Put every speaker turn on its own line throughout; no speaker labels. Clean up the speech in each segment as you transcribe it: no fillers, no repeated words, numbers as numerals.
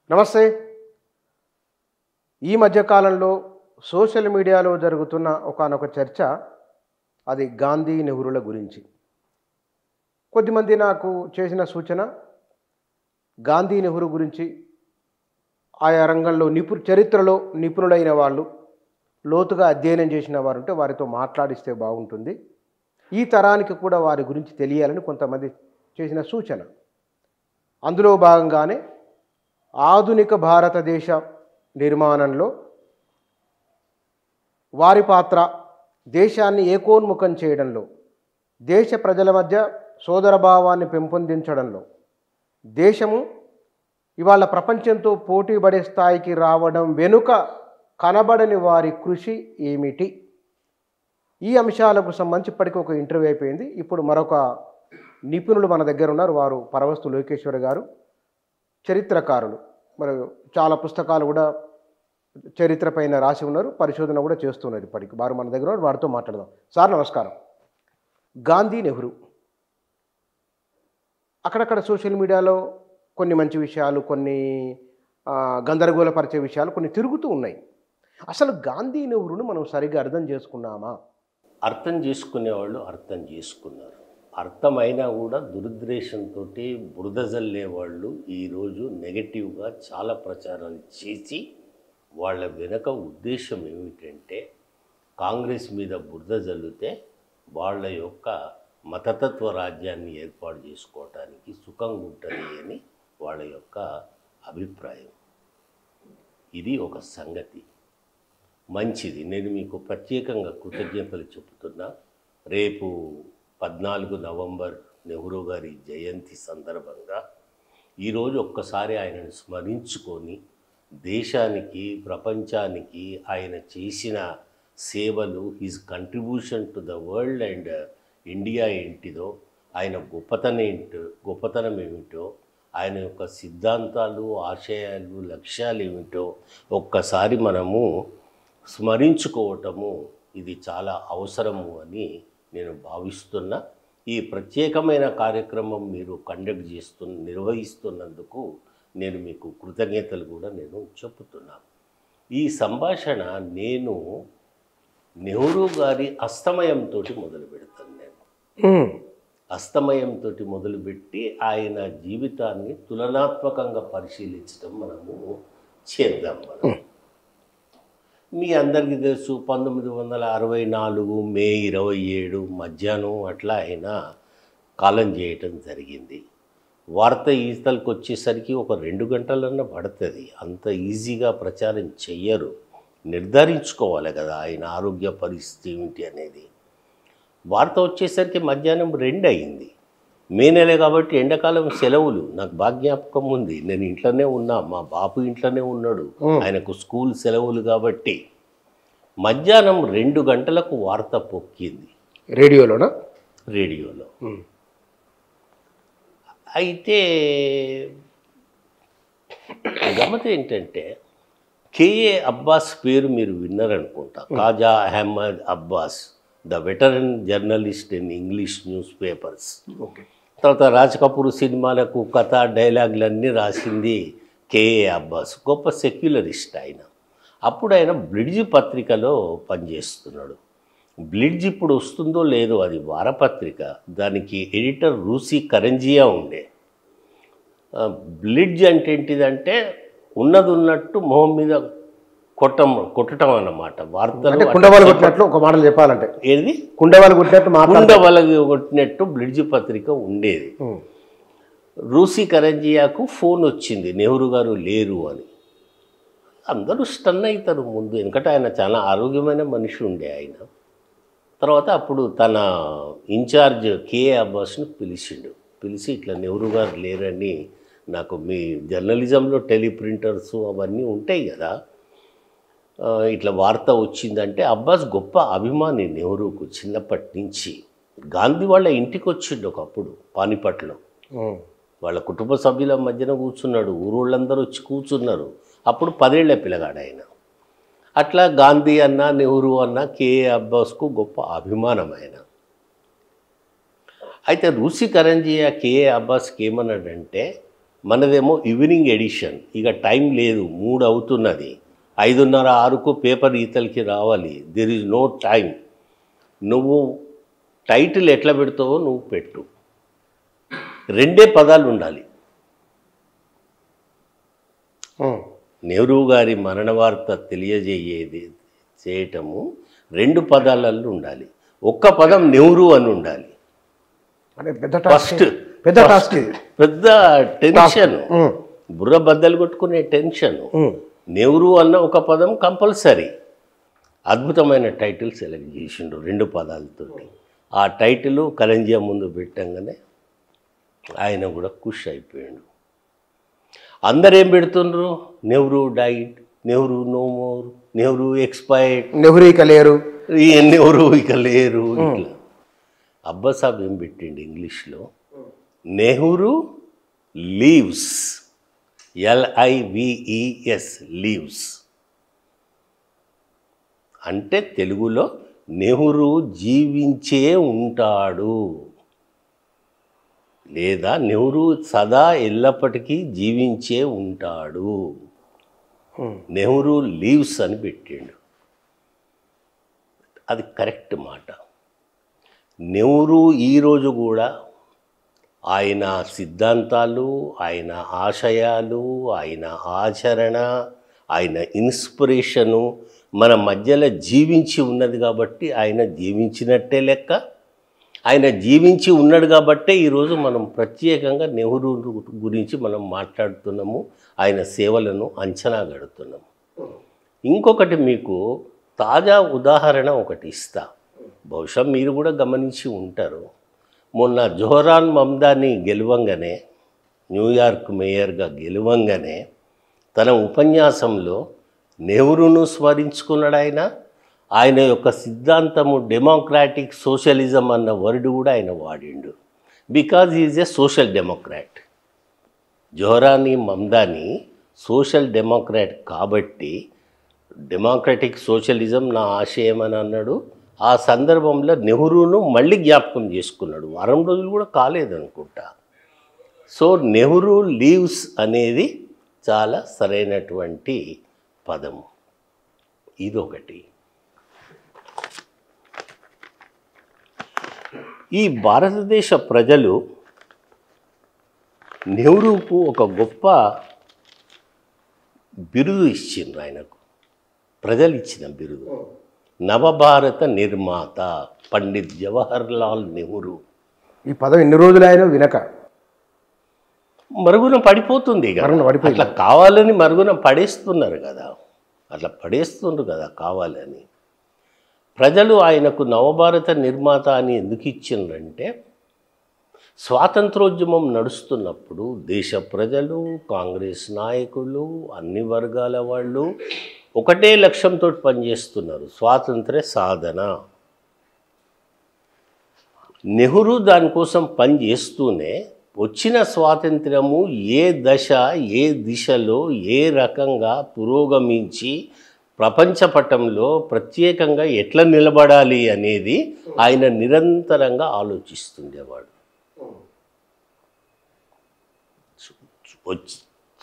నమస్తే. ఈ మధ్య కాలంలో సోషల్ మీడియాలో జరుగుతున్న ఒకానొక చర్చ అది గాంధీ, నెహ్రూల గురించి. కొద్దిమంది నాకు చేసిన సూచన గాంధీ, నెహ్రూ గురించి ఆయా రంగంలో చరిత్రలో నిపుణులైన వాళ్ళు, లోతుగా అధ్యయనం చేసిన వారు ఉంటే వారితో మాట్లాడిస్తే బాగుంటుంది. ఈ తరానికి కూడా వారి గురించి తెలియాలని కొంతమంది చేసిన సూచన. అందులో భాగంగానే ఆధునిక భారతదేశ నిర్మాణంలో వారి పాత్ర, దేశాన్ని ఏకోన్ముఖం చేయడంలో, దేశ ప్రజల మధ్య సోదరభావాన్ని పెంపొందించడంలో, దేశము ఇవాళ ప్రపంచంతో పోటీపడే స్థాయికి రావడం వెనుక కనబడని వారి కృషి ఏమిటి? ఈ అంశాలకు సంబంధించి ఇప్పటికీ ఒక ఇంటర్వ్యూ అయిపోయింది. ఇప్పుడు మరొక నిపుణులు మన దగ్గర ఉన్నారు. వారు పరవస్తు లోకేశ్వర్ గారు, చరిత్రకారులు. మరి చాలా పుస్తకాలు కూడా చరిత్ర పైన రాసి ఉన్నారు, పరిశోధన కూడా చేస్తున్నారు. ఇప్పటికి వారు మన దగ్గర ఉన్నారు, వారితో మాట్లాడదాం. సార్ నమస్కారం. గాంధీ, నెహ్రూ అక్కడక్కడ సోషల్ మీడియాలో కొన్ని మంచి విషయాలు, కొన్ని గందరగోళపరిచే విషయాలు కొన్ని తిరుగుతూ ఉన్నాయి. అసలు గాంధీ, నెహ్రూను మనం సరిగ్గా అర్థం చేసుకున్నామా?
అర్థం చేసుకునేవాళ్ళు అర్థం చేసుకున్నారు. అర్థమైనా కూడా దురుద్దేశంతో బురద జల్లేవాళ్ళు ఈరోజు నెగటివ్గా చాలా ప్రచారాలు చేసి వాళ్ళ వెనక ఉద్దేశం ఏమిటంటే కాంగ్రెస్ మీద బురద జల్లితే వాళ్ళ యొక్క మతతత్వ రాజ్యాన్ని ఏర్పాటు చేసుకోవటానికి సుఖంగా ఉంటుంది అని వాళ్ళ యొక్క అభిప్రాయం. ఇది ఒక సంగతి. మంచిది. నేను మీకు ప్రత్యేకంగా కృతజ్ఞతలు చెబుతున్నా. రేపు 14 నవంబర్ నెహ్రూ గారి జయంతి సందర్భంగా ఈరోజు ఒక్కసారి ఆయనను స్మరించుకొని దేశానికి, ప్రపంచానికి ఆయన చేసిన సేవలు, his contribution to the world and India ఏంటిదో, ఆయన గొప్పతనం ఏమిటో, ఆయన యొక్క సిద్ధాంతాలు, ఆశయాలు, లక్ష్యాలు ఏమిటో ఒక్కసారి మనము స్మరించుకోవటము ఇది చాలా అవసరము అని నేను భావిస్తున్నా. ఈ ప్రత్యేకమైన కార్యక్రమం మీరు నిర్వహిస్తున్నందుకు నేను మీకు కృతజ్ఞతలు కూడా నేను చెప్పుతున్నాను. ఈ సంభాషణ నేను నెహ్రూ గారి అస్తమయంతో మొదలు పెడతాను. అస్తమయంతో మొదలుపెట్టి ఆయన జీవితాన్ని తులనాత్మకంగా పరిశీలించడం మనము చేద్దాం. మీ అందరికీ తెలుసు 1964 మే 27 మధ్యాహ్నం అట్లా ఆయన కాలం చేయటం జరిగింది. వార్త ఈతలకు వచ్చేసరికి ఒక 2 గంటలన్నా పడుతుంది. అంత ఈజీగా ప్రచారం చెయ్యరు. నిర్ధారించుకోవాలి కదా ఆయన ఆరోగ్య పరిస్థితి ఏమిటి అనేది. వార్త వచ్చేసరికి మధ్యాహ్నం 2 అయింది. మే నెల కాబట్టి ఎండాకాలం సెలవులు. నాకు బాగా జ్ఞాపకం ఉంది. నేను ఇంట్లోనే ఉన్నా, మా బాపు ఇంట్లోనే ఉన్నాడు. ఆయనకు స్కూల్ సెలవులు కాబట్టి మధ్యాహ్నం 2 గంటలకు వార్త పొక్కింది.
రేడియోలోనా?
రేడియోలో. అయితే గమ్మత్ ఏంటంటే కేఏ అబ్బాస్ పేరు మీరు విన్నారనుకుంటా. Khwaja Ahmad Abbas, the veteran journalist in English news papers. తర్వాత రాజ్ కపూర్ సినిమాలకు కథ, డైలాగులన్నీ రాసింది కేఏ అబ్బాస్. గొప్ప సెక్యులరిస్ట్ ఆయన. అప్పుడు ఆయన బ్లిడ్జ్ పత్రికలో పనిచేస్తున్నాడు. బ్లిడ్జ్ ఇప్పుడు వస్తుందో లేదో, అది వారపత్రిక. దానికి ఎడిటర్ రూసి కరంజియా ఉండే. బ్లిడ్జ్ అంటే ఏంటిదంటే ఉన్నది ఉన్నట్టు మొహం మీద కొట్టడం అన్నమాట. వార్తలు
కుండవాళ్ళు కొట్టినట్లు ఒక మాటలు చెప్పాలంటే
ఏది
కుండవాళ్ళు
కొట్టినట్టు బ్లిడ్జ్ పత్రిక ఉండేది. రూసి కరంజియాకు ఫోన్ వచ్చింది, నెహ్రూ గారు లేరు అని. అందరూ స్టన్ అవుతారు ముందు, ఎందుకంటే ఆయన చాలా ఆరోగ్యమైన మనిషి ఉండే ఆయన. తర్వాత అప్పుడు తన ఇన్ఛార్జ్ కేఏ అబ్బాస్ను పిలిచి ఇట్లా నెహ్రూ గారు లేరని, నాకు మీ జర్నలిజంలో టెలిప్రింటర్స్ అవన్నీ ఉంటాయి కదా, ఇట్లా వార్త వచ్చిందంటే అబ్బాస్ గొప్ప అభిమాని నెహ్రూకు చిన్నప్పటి నుంచి. గాంధీ వాళ్ళ ఇంటికి వచ్చిండు ఒకప్పుడు పానిపట్లో. వాళ్ళ కుటుంబ సభ్యుల మధ్యన కూర్చున్నాడు, ఊరోళ్ళందరూ వచ్చి కూర్చున్నారు. అప్పుడు 10 ఏళ్ల పిల్లగాడు ఆయన. అట్లా గాంధీ అన్న, నెహ్రూ అన్న కేఏ అబ్బాస్కు గొప్ప అభిమానం ఆయన. అయితే రూసి కరంజియా కేఏ అబ్బాస్కి ఏమన్నాడంటే, మనదేమో ఈవినింగ్ ఎడిషన్. ఇక టైం లేదు, 3 అవుతున్నది, 5:30 6కు పేపర్ ఈతలకి రావాలి. There is no time. నువ్వు టైటిల్ ఎట్లా పెడతావో నువ్వు పెట్టు, 2 పదాలు ఉండాలి. నెహ్రూ గారి మరణ వార్త చేయటము 2 పదాలలో ఉండాలి. ఒక్క పదం నెహ్రూ అని ఉండాలి. ఫస్ట్ పెద్ద టెన్షన్, బుర్ర బద్దలు కొట్టుకునే టెన్షన్. నెహ్రూ అన్న ఒక పదం కంపల్సరీ. అద్భుతమైన టైటిల్ సెలెక్ట్ చేసిండు 2 పదాలతో. ఆ టైటిల్ కలంజియా ముందు పెట్టంగానే ఆయన కూడా ఖుష్ అయిపోయాడు. అందరేం పెడుతుండ్రు, Nehru died, Nehru no more, Nehru expired,
Nehru ఇక లేరు,
నెహ్రూ ఇక లేరు. ఇట్లా అబ్బాసాబ్ ఏం పెట్టిండు ఇంగ్లీష్లో, నెహ్రూ లీవ్స్, LIVES, లీవ్స్ అంటే తెలుగులో నెహ్రూ జీవించే ఉంటాడు, లేదా నెహ్రూ సదా ఎల్లప్పటికీ జీవించే ఉంటాడు. నెహ్రూ లీవ్స్ అని పెట్టిండు. అది కరెక్ట్ మాట. నెహ్రూ ఈరోజు కూడా ఆయన సిద్ధాంతాలు, ఆయన ఆశయాలు, ఆయన ఆచరణ, ఆయన ఇన్స్పిరేషను మన మధ్యలో జీవించి ఉన్నది కాబట్టి ఆయన జీవించినట్టే లెక్క. ఆయన జీవించి ఉన్నాడు కాబట్టే ఈరోజు మనం ప్రత్యేకంగా నెహ్రూ గురించి మనం మాట్లాడుతున్నాము, ఆయన సేవలను అంచనా గడుతున్నాము. ఇంకొకటి మీకు తాజా ఉదాహరణ ఒకటి ఇస్తా, బహుశా మీరు కూడా గమనించి ఉంటారు. మొన్న జోహరాన్ మమ్దాని గెలవంగానే, న్యూయార్క్ మేయర్గా గెలవంగానే తన ఉపన్యాసంలో నెహ్రూను స్మరించుకున్నాడు. ఆయన యొక్క సిద్ధాంతము డెమోక్రాటిక్ సోషలిజం అన్న వర్డ్ కూడా ఆయన వాడిండు. Because is a social democrat. Zohran Mamdani social democrat కాబట్టి డెమోక్రాటిక్ సోషలిజం నా ఆశయం అని అన్నాడు. ఆ సందర్భంలో నెహ్రూను మళ్ళీ జ్ఞాపకం చేసుకున్నాడు. వారం రోజులు కూడా కాలేదనుకుంటా. సో నెహ్రూ లీవ్స్ అనేది చాలా సరైనటువంటి పదము. ఇదొకటి. ఈ భారతదేశ ప్రజలు నెహ్రూకు ఒక గొప్ప బిరుదు ఇచ్చిండ్రు. ఆయనకు ప్రజలు ఇచ్చిన బిరుదు నవభారత నిర్మాత, పండిత్ జవహర్లాల్ నెహ్రూ.
ఈ పదం ఎన్ని రోజులు ఆయన వినక
మరుగున పడిపోతుంది. అట్లా కావాలని మరుగున పడేస్తున్నారు కదా, అట్లా పడేస్తుండ్రు కదా కావాలని. ప్రజలు ఆయనకు నవభారత నిర్మాత అని ఎందుకు ఇచ్చిండ్రంటే, స్వాతంత్రోద్యమం నడుస్తున్నప్పుడు దేశ ప్రజలు, కాంగ్రెస్ నాయకులు, అన్ని వర్గాల వాళ్ళు ఒకటే లక్ష్యంతో పనిచేస్తున్నారు, స్వాతంత్ర సాధన. నెహ్రూ దానికోసం పనిచేస్తూనే వచ్చిన స్వాతంత్ర్యము ఏ దశ, ఏ దిశలో, ఏ రకంగా పురోగమించి ప్రపంచ పటంలో ప్రత్యేకంగా ఎట్లా నిలబడాలి అనేది ఆయన నిరంతరంగా ఆలోచిస్తుండేవాడు.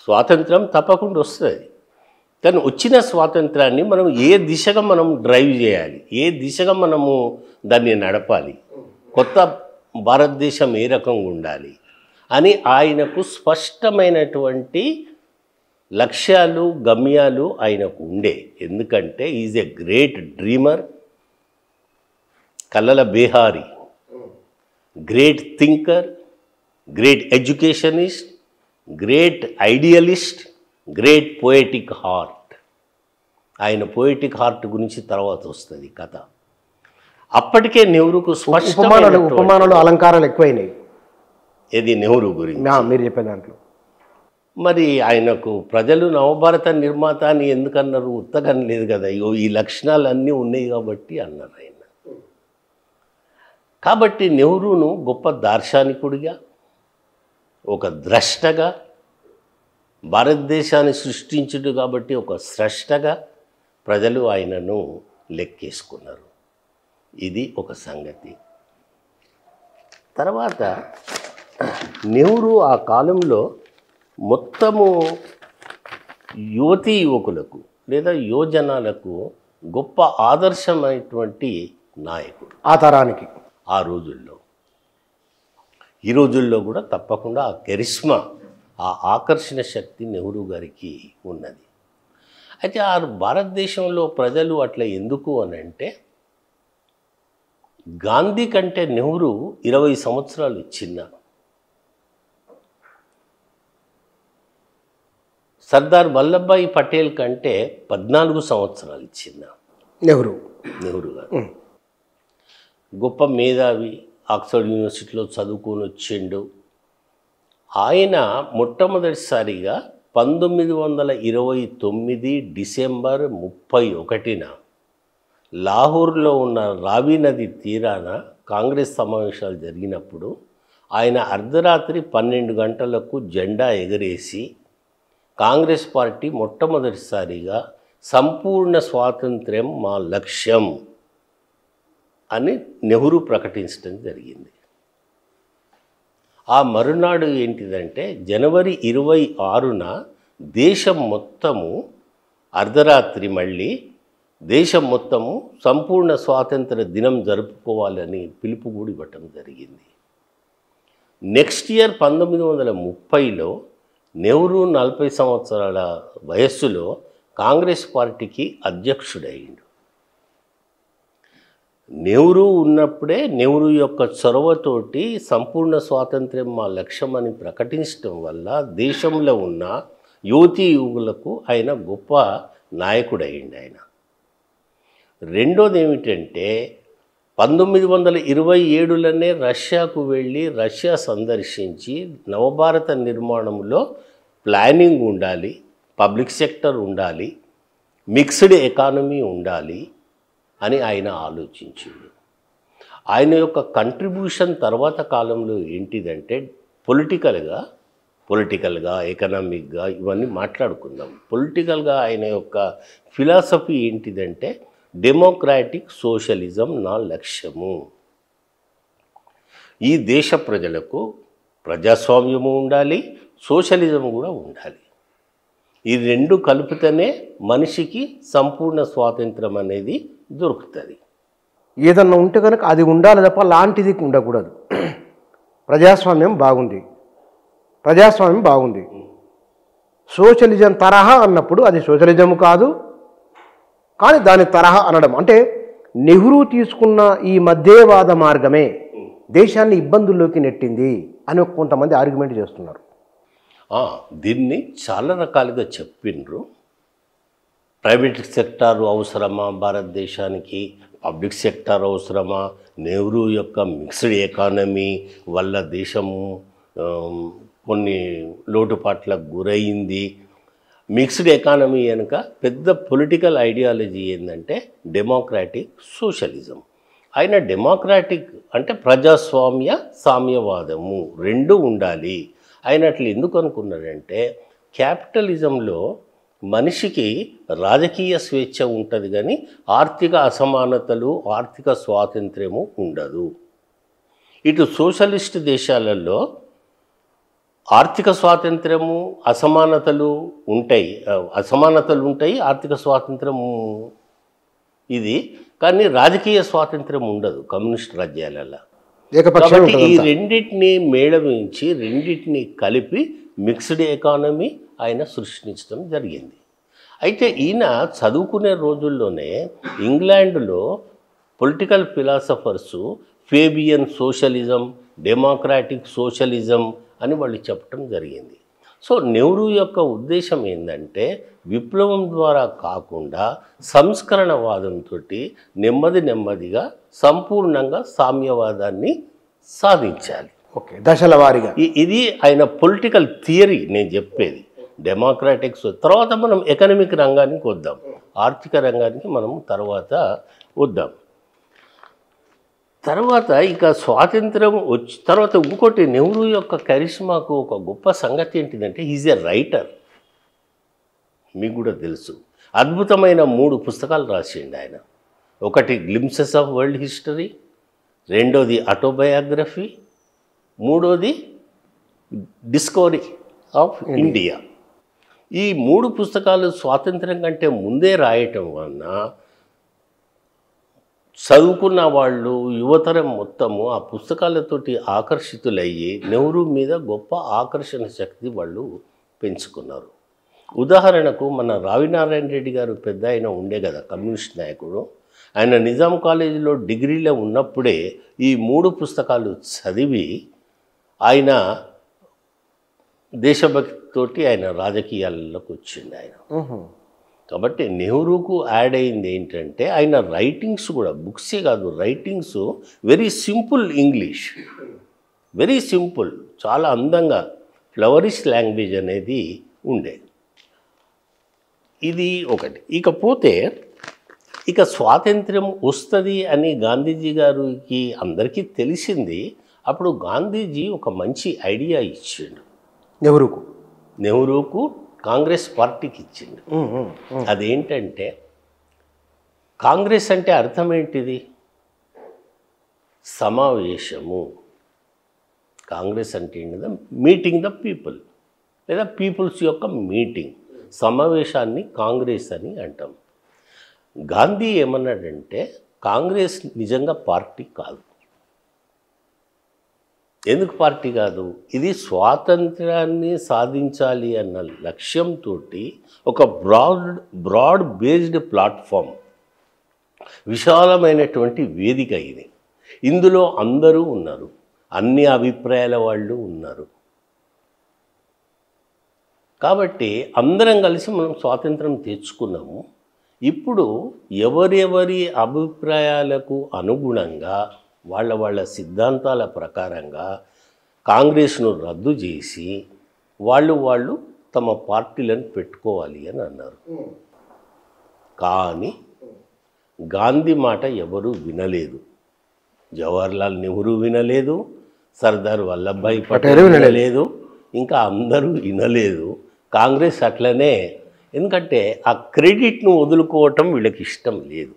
స్వాతంత్రం తప్పకుండా వస్తుంది, కానీ వచ్చిన స్వాతంత్రాన్ని మనం ఏ దిశగా మనం డ్రైవ్ చేయాలి, ఏ దిశగా మనము దాన్ని నడపాలి, కొత్త భారతదేశం ఏ రకంగా ఉండాలి అని ఆయనకు స్పష్టమైనటువంటి లక్ష్యాలు, గమ్యాలు ఆయనకు ఉండే. ఎందుకంటే ఈజ్ ఎ గ్రేట్ డ్రీమర్, కలల బేహారీ, great thinker, great educationist, great idealist, great poetic heart. ఆయన పోయటిక్ హార్ట్ గురించి తర్వాత వస్తుంది కథ. అప్పటికే నెహ్రూకు
ఉపమానాలు, అలంకారాలు ఎక్కువైనాయి.
ఇది నెహ్రూ గురించి
మీరు చెప్పే దాంట్లో.
మరి ఆయనకు ప్రజలు నవభారత నిర్మాత అని ఎందుకన్నారు? ఉత్తగని లేదు కదా, ఈ లక్షణాలు అన్నీ ఉన్నాయి కాబట్టి అన్నారు ఆయన. కాబట్టి నెహ్రూను గొప్ప దార్శనికుడిగా, ఒక ద్రష్టగా, భారతదేశాన్ని సృష్టించుడు కాబట్టి ఒక స్రష్టగా ప్రజలు ఆయనను లెక్కేసుకున్నారు. ఇది ఒక సంగతి. తర్వాత నెహ్రూ ఆ కాలంలో మొత్తము యువతీ యువకులకు లేదా యువజనాలకు గొప్ప ఆదర్శమైనటువంటి నాయకుడు
ఆ తరానికి.
ఆ రోజుల్లో. ఈ రోజుల్లో కూడా తప్పకుండా ఆ కెరిస్మా, ఆ ఆకర్షణ శక్తి నెహ్రూ గారికి ఉన్నది. అయితే ఆ భారతదేశంలో ప్రజలు అట్లా ఎందుకు అని అంటే, గాంధీ కంటే నెహ్రూ 20 సంవత్సరాలు చిన్న, సర్దార్ వల్లభాయ్ పటేల్ కంటే 14 సంవత్సరాలు చిన్న నెహ్రూ గారు. గొప్ప మేధావి, ఆక్స్ఫర్డ్ యూనివర్సిటీలో చదువుకొని వచ్చిండు. ఆయన మొట్టమొదటిసారిగా 1929 డిసెంబర్ 31న లాహోర్లో ఉన్న రావి నది తీరాన కాంగ్రెస్ సమావేశాలు జరిగినప్పుడు ఆయన అర్ధరాత్రి 12 గంటలకు జెండా ఎగరేసి కాంగ్రెస్ పార్టీ మొట్టమొదటిసారిగా సంపూర్ణ స్వాతంత్ర్యం మా లక్ష్యం అని నెహ్రూ ప్రకటించడం జరిగింది. ఆ మరునాడు ఏంటిదంటే జనవరి 26న దేశం మొత్తము అర్ధరాత్రి మళ్ళీ దేశం మొత్తము సంపూర్ణ స్వాతంత్ర దినం జరుపుకోవాలని పిలుపు కూడా ఇవ్వటం జరిగింది. నెక్స్ట్ ఇయర్ 1930లో నెహ్రూ 40 సంవత్సరాల వయస్సులో కాంగ్రెస్ పార్టీకి అధ్యక్షుడయ్యిండు. నెహ్రూ ఉన్నప్పుడే నెహ్రూ యొక్క చొరవతోటి సంపూర్ణ స్వాతంత్ర్యం మా లక్ష్యం అని ప్రకటించడం వల్ల దేశంలో ఉన్న యువతీ యువకులకు ఆయన గొప్ప నాయకుడయ్యిండు ఆయన. రెండోది ఏమిటంటే 1927లోనే రష్యాకు వెళ్ళి రష్యా సందర్శించి నవభారత నిర్మాణంలో ప్లానింగ్ ఉండాలి, పబ్లిక్ సెక్టర్ ఉండాలి, మిక్స్డ్ ఎకానమీ ఉండాలి అని ఆయన ఆలోచించాడు. ఆయన యొక్క కంట్రిబ్యూషన్ తర్వాత కాలంలో ఏంటిదంటే పొలిటికల్గా ఎకనామిక్గా ఇవన్నీ మాట్లాడుకుందాం. పొలిటికల్గా ఆయన యొక్క ఫిలాసఫీ ఏంటిదంటే డెమోక్రాటిక్ సోషలిజం నా లక్ష్యము. ఈ దేశ ప్రజలకు ప్రజాస్వామ్యము ఉండాలి, సోషలిజం కూడా ఉండాలి. ఈ రెండు కలిపితేనే మనిషికి సంపూర్ణ స్వాతంత్రం అనేది దొరుకుతుంది.
ఏదన్నా ఉంటే కనుక అది ఉండాలి తప్ప లాంటిది ఉండకూడదు. ప్రజాస్వామ్యం బాగుంది, సోషలిజం తరహా అన్నప్పుడు అది సోషలిజం కాదు, కానీ దాని తరహా అనడం అంటే నెహ్రూ తీసుకున్న ఈ మధ్యవాద మార్గమే దేశాన్ని ఇబ్బందుల్లోకి నెట్టింది అని కొంతమంది ఆర్గ్యుమెంట్ చేస్తున్నారు.
దీన్ని చాలా రకాలుగా చెప్పిండ్రు. ప్రైవేట్ సెక్టార్ అవసరమా భారతదేశానికి, పబ్లిక్ సెక్టార్ అవసరమా, నెహ్రూ యొక్క మిక్స్డ్ ఎకానమీ వల్ల దేశము కొన్ని లోటుపాట్లకు గురయింది. మిక్స్డ్ ఎకానమీ కనుక పెద్ద పొలిటికల్ ఐడియాలజీ ఏంటంటే డెమోక్రాటిక్ సోషలిజం. ఆయన డెమోక్రాటిక్ అంటే ప్రజాస్వామ్య సామ్యవాదము రెండు ఉండాలి. ఆయన అట్లా ఎందుకు అనుకున్నాడంటే క్యాపిటలిజంలో మనిషికి రాజకీయ స్వేచ్ఛ ఉంటుంది కానీ ఆర్థిక అసమానతలు, ఆర్థిక స్వాతంత్ర్యము ఉండదు. ఇటు సోషలిస్ట్ దేశాలలో ఆర్థిక స్వాతంత్ర్యము అసమానతలు ఉంటాయి, ఆర్థిక స్వాతంత్రము ఇది, కానీ రాజకీయ స్వాతంత్ర్యం ఉండదు కమ్యూనిస్ట్ రాజ్యాలలో. కాబట్టి ఈ రెండింటిని మేళవించి రెండింటిని కలిపి మిక్స్డ్ ఎకానమీ ఆయన సృష్టించడం జరిగింది. అయితే ఈయన చదువుకునే రోజుల్లోనే ఇంగ్లాండ్లో political philosophers Fabian socialism, democratic socialism అని వాళ్ళు చెప్పడం జరిగింది. సో నెహ్రూ యొక్క ఉద్దేశం ఏంటంటే విప్లవం ద్వారా కాకుండా సంస్కరణవాదంతో నెమ్మదిగా సంపూర్ణంగా సామ్యవాదాన్ని సాధించాలి.
ఓకే, దశల వారీగా
ఇది ఆయన పొలిటికల్ థియరీ. నేను చెప్పేది డెమోక్రాటిక్స్. తర్వాత మనం ఎకనామిక్ రంగానికి వద్దాం, ఆర్థిక రంగానికి మనం తర్వాత వద్దాం. తర్వాత ఇక స్వాతంత్రం వచ్చి తర్వాత ఇంకోటి నెహ్రూ యొక్క కరిష్మాకు ఒక గొప్ప సంగతి ఏంటిదంటే ఈజ్ ఎ రైటర్. మీకు కూడా తెలుసు, అద్భుతమైన 3 పుస్తకాలు రాసిండు ఆయన. ఒకటి గ్లింప్సెస్ ఆఫ్ వరల్డ్ హిస్టరీ, రెండోది ఆటోబయోగ్రఫీ, మూడోది డిస్కవరీ ఆఫ్ ఇండియా. ఈ 3 పుస్తకాలు స్వాతంత్రం కంటే ముందే రాయటం వలన చదువుకున్న వాళ్ళు యువతరం మొత్తము ఆ పుస్తకాలతోటి ఆకర్షితులయ్యి నెహ్రూ మీద గొప్ప ఆకర్షణ శక్తి వాళ్ళు పెంచుకున్నారు. ఉదాహరణకు మన రావినారాయణ రెడ్డి గారు పెద్ద ఆయన ఉండే కదా కమ్యూనిస్ట్ నాయకుడు, ఆయన నిజాం కాలేజీలో డిగ్రీలో ఉన్నప్పుడే ఈ 3 పుస్తకాలు చదివి ఆయన దేశభక్తితోటి ఆయన రాజకీయాల్లోకి వచ్చింది ఆయన. కాబట్టి నెహ్రూకు యాడ్ అయింది ఏంటంటే ఆయన రైటింగ్స్ కూడా, బుక్సే కాదు writings very simple English, very simple, చాలా అందంగా ఫ్లవరిష్ లాంగ్వేజ్ అనేది ఉండే. ఇది ఒకటి. ఇకపోతే ఇక స్వాతంత్ర్యం వస్తుంది అని గాంధీజీ గారికి అందరికీ తెలిసింది. అప్పుడు గాంధీజీ ఒక మంచి ఐడియా ఇచ్చిండు నెహ్రూకు కాంగ్రెస్ పార్టీకి ఇచ్చిండు. అదేంటంటే కాంగ్రెస్ అంటే అర్థం ఏంటిది? సమావేశము. కాంగ్రెస్ అంటే ఏంటిదా? మీటింగ్ ద పీపుల్, లేదా పీపుల్స్ యొక్క మీటింగ్, సమావేశాన్ని కాంగ్రెస్ అని అంటాం. గాంధీ ఏమన్నాడంటే కాంగ్రెస్ నిజంగా పార్టీ కాదు. ఎందుకు పార్టీ కాదు? ఇది స్వాతంత్రాన్ని సాధించాలి అన్న లక్ష్యంతో ఒక బ్రాడ్ బేస్డ్ ప్లాట్ఫామ్, విశాలమైనటువంటి వేదిక ఇది. ఇందులో అందరూ ఉన్నారు, అన్ని అభిప్రాయాల వాళ్ళు ఉన్నారు. కాబట్టి అందరం కలిసి మనం స్వాతంత్రం తెచ్చుకున్నాము. ఇప్పుడు ఎవరెవరి అభిప్రాయాలకు అనుగుణంగా వాళ్ళ సిద్ధాంతాల ప్రకారంగా కాంగ్రెస్ను రద్దు చేసి వాళ్ళు తమ పార్టీలను పెట్టుకోవాలి అని అన్నారు. కానీ గాంధీ మాట ఎవరూ వినలేదు. జవహర్లాల్ నెహ్రూ వినలేదు, సర్దార్ వల్లభాయ్ పటేల్ వినలేదు, ఇంకా అందరూ వినలేదు. కాంగ్రెస్ అట్లనే, ఎందుకంటే ఆ క్రెడిట్ను వదులుకోవటం వీళ్ళకి ఇష్టం లేదు.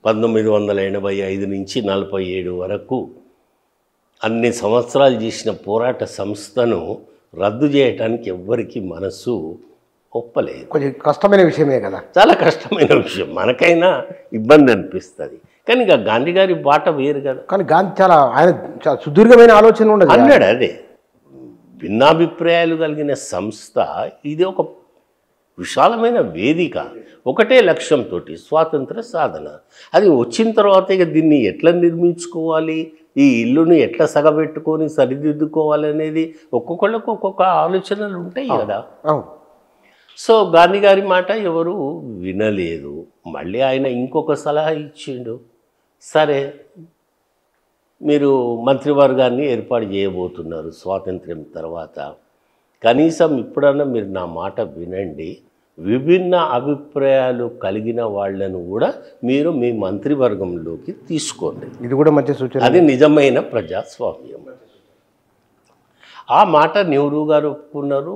1985 నుంచి 47 వరకు అన్ని సంవత్సరాలు చేసిన పోరాట సంస్థను రద్దు చేయటానికి ఎవ్వరికి మనసు ఒప్పలేదు.
కొంచెం కష్టమైన విషయమే కదా,
చాలా కష్టమైన విషయం, మనకైనా ఇబ్బంది అనిపిస్తుంది. కానీ ఇక గాంధీ గారి బాట వేరు కదా.
కానీ గాంధీ ఆయన చాలా సుదీర్ఘమైన ఆలోచన ఉండదు
అన్నాడు. అదే భిన్నాభిప్రాయాలు కలిగిన సంస్థ ఇది, ఒక విశాలమైన వేదిక, ఒకటే లక్ష్యంతో స్వాతంత్ర సాధన. అది వచ్చిన తర్వాత ఇక దీన్ని ఎట్లా నిర్మించుకోవాలి, ఈ ఇల్లును ఎట్లా సగబెట్టుకొని సరిదిద్దుకోవాలి అనేది ఒక్కొక్కళ్ళకు ఒక్కొక్క ఆలోచనలు ఉంటాయి కదా. సో గాంధీ గారి మాట ఎవరు వినలేదు. మళ్ళీ ఆయన ఇంకొక సలహా ఇచ్చిండు. సరే, మీరు మంత్రివర్గాన్ని ఏర్పాటు చేయబోతున్నారు స్వాతంత్ర్యం తర్వాత, కనీసం ఇప్పుడన్నా మీరు నా మాట వినండి, విభిన్న అభిప్రాయాలు కలిగిన వాళ్ళను కూడా మీరు మీ మంత్రివర్గంలోకి తీసుకోండి.
ఇది కూడా మంచి సూచన.
అది నిజమైన ప్రజాస్వామ్యం. ఆ మాట నెహ్రూ గారు ఒప్పుకున్నారు,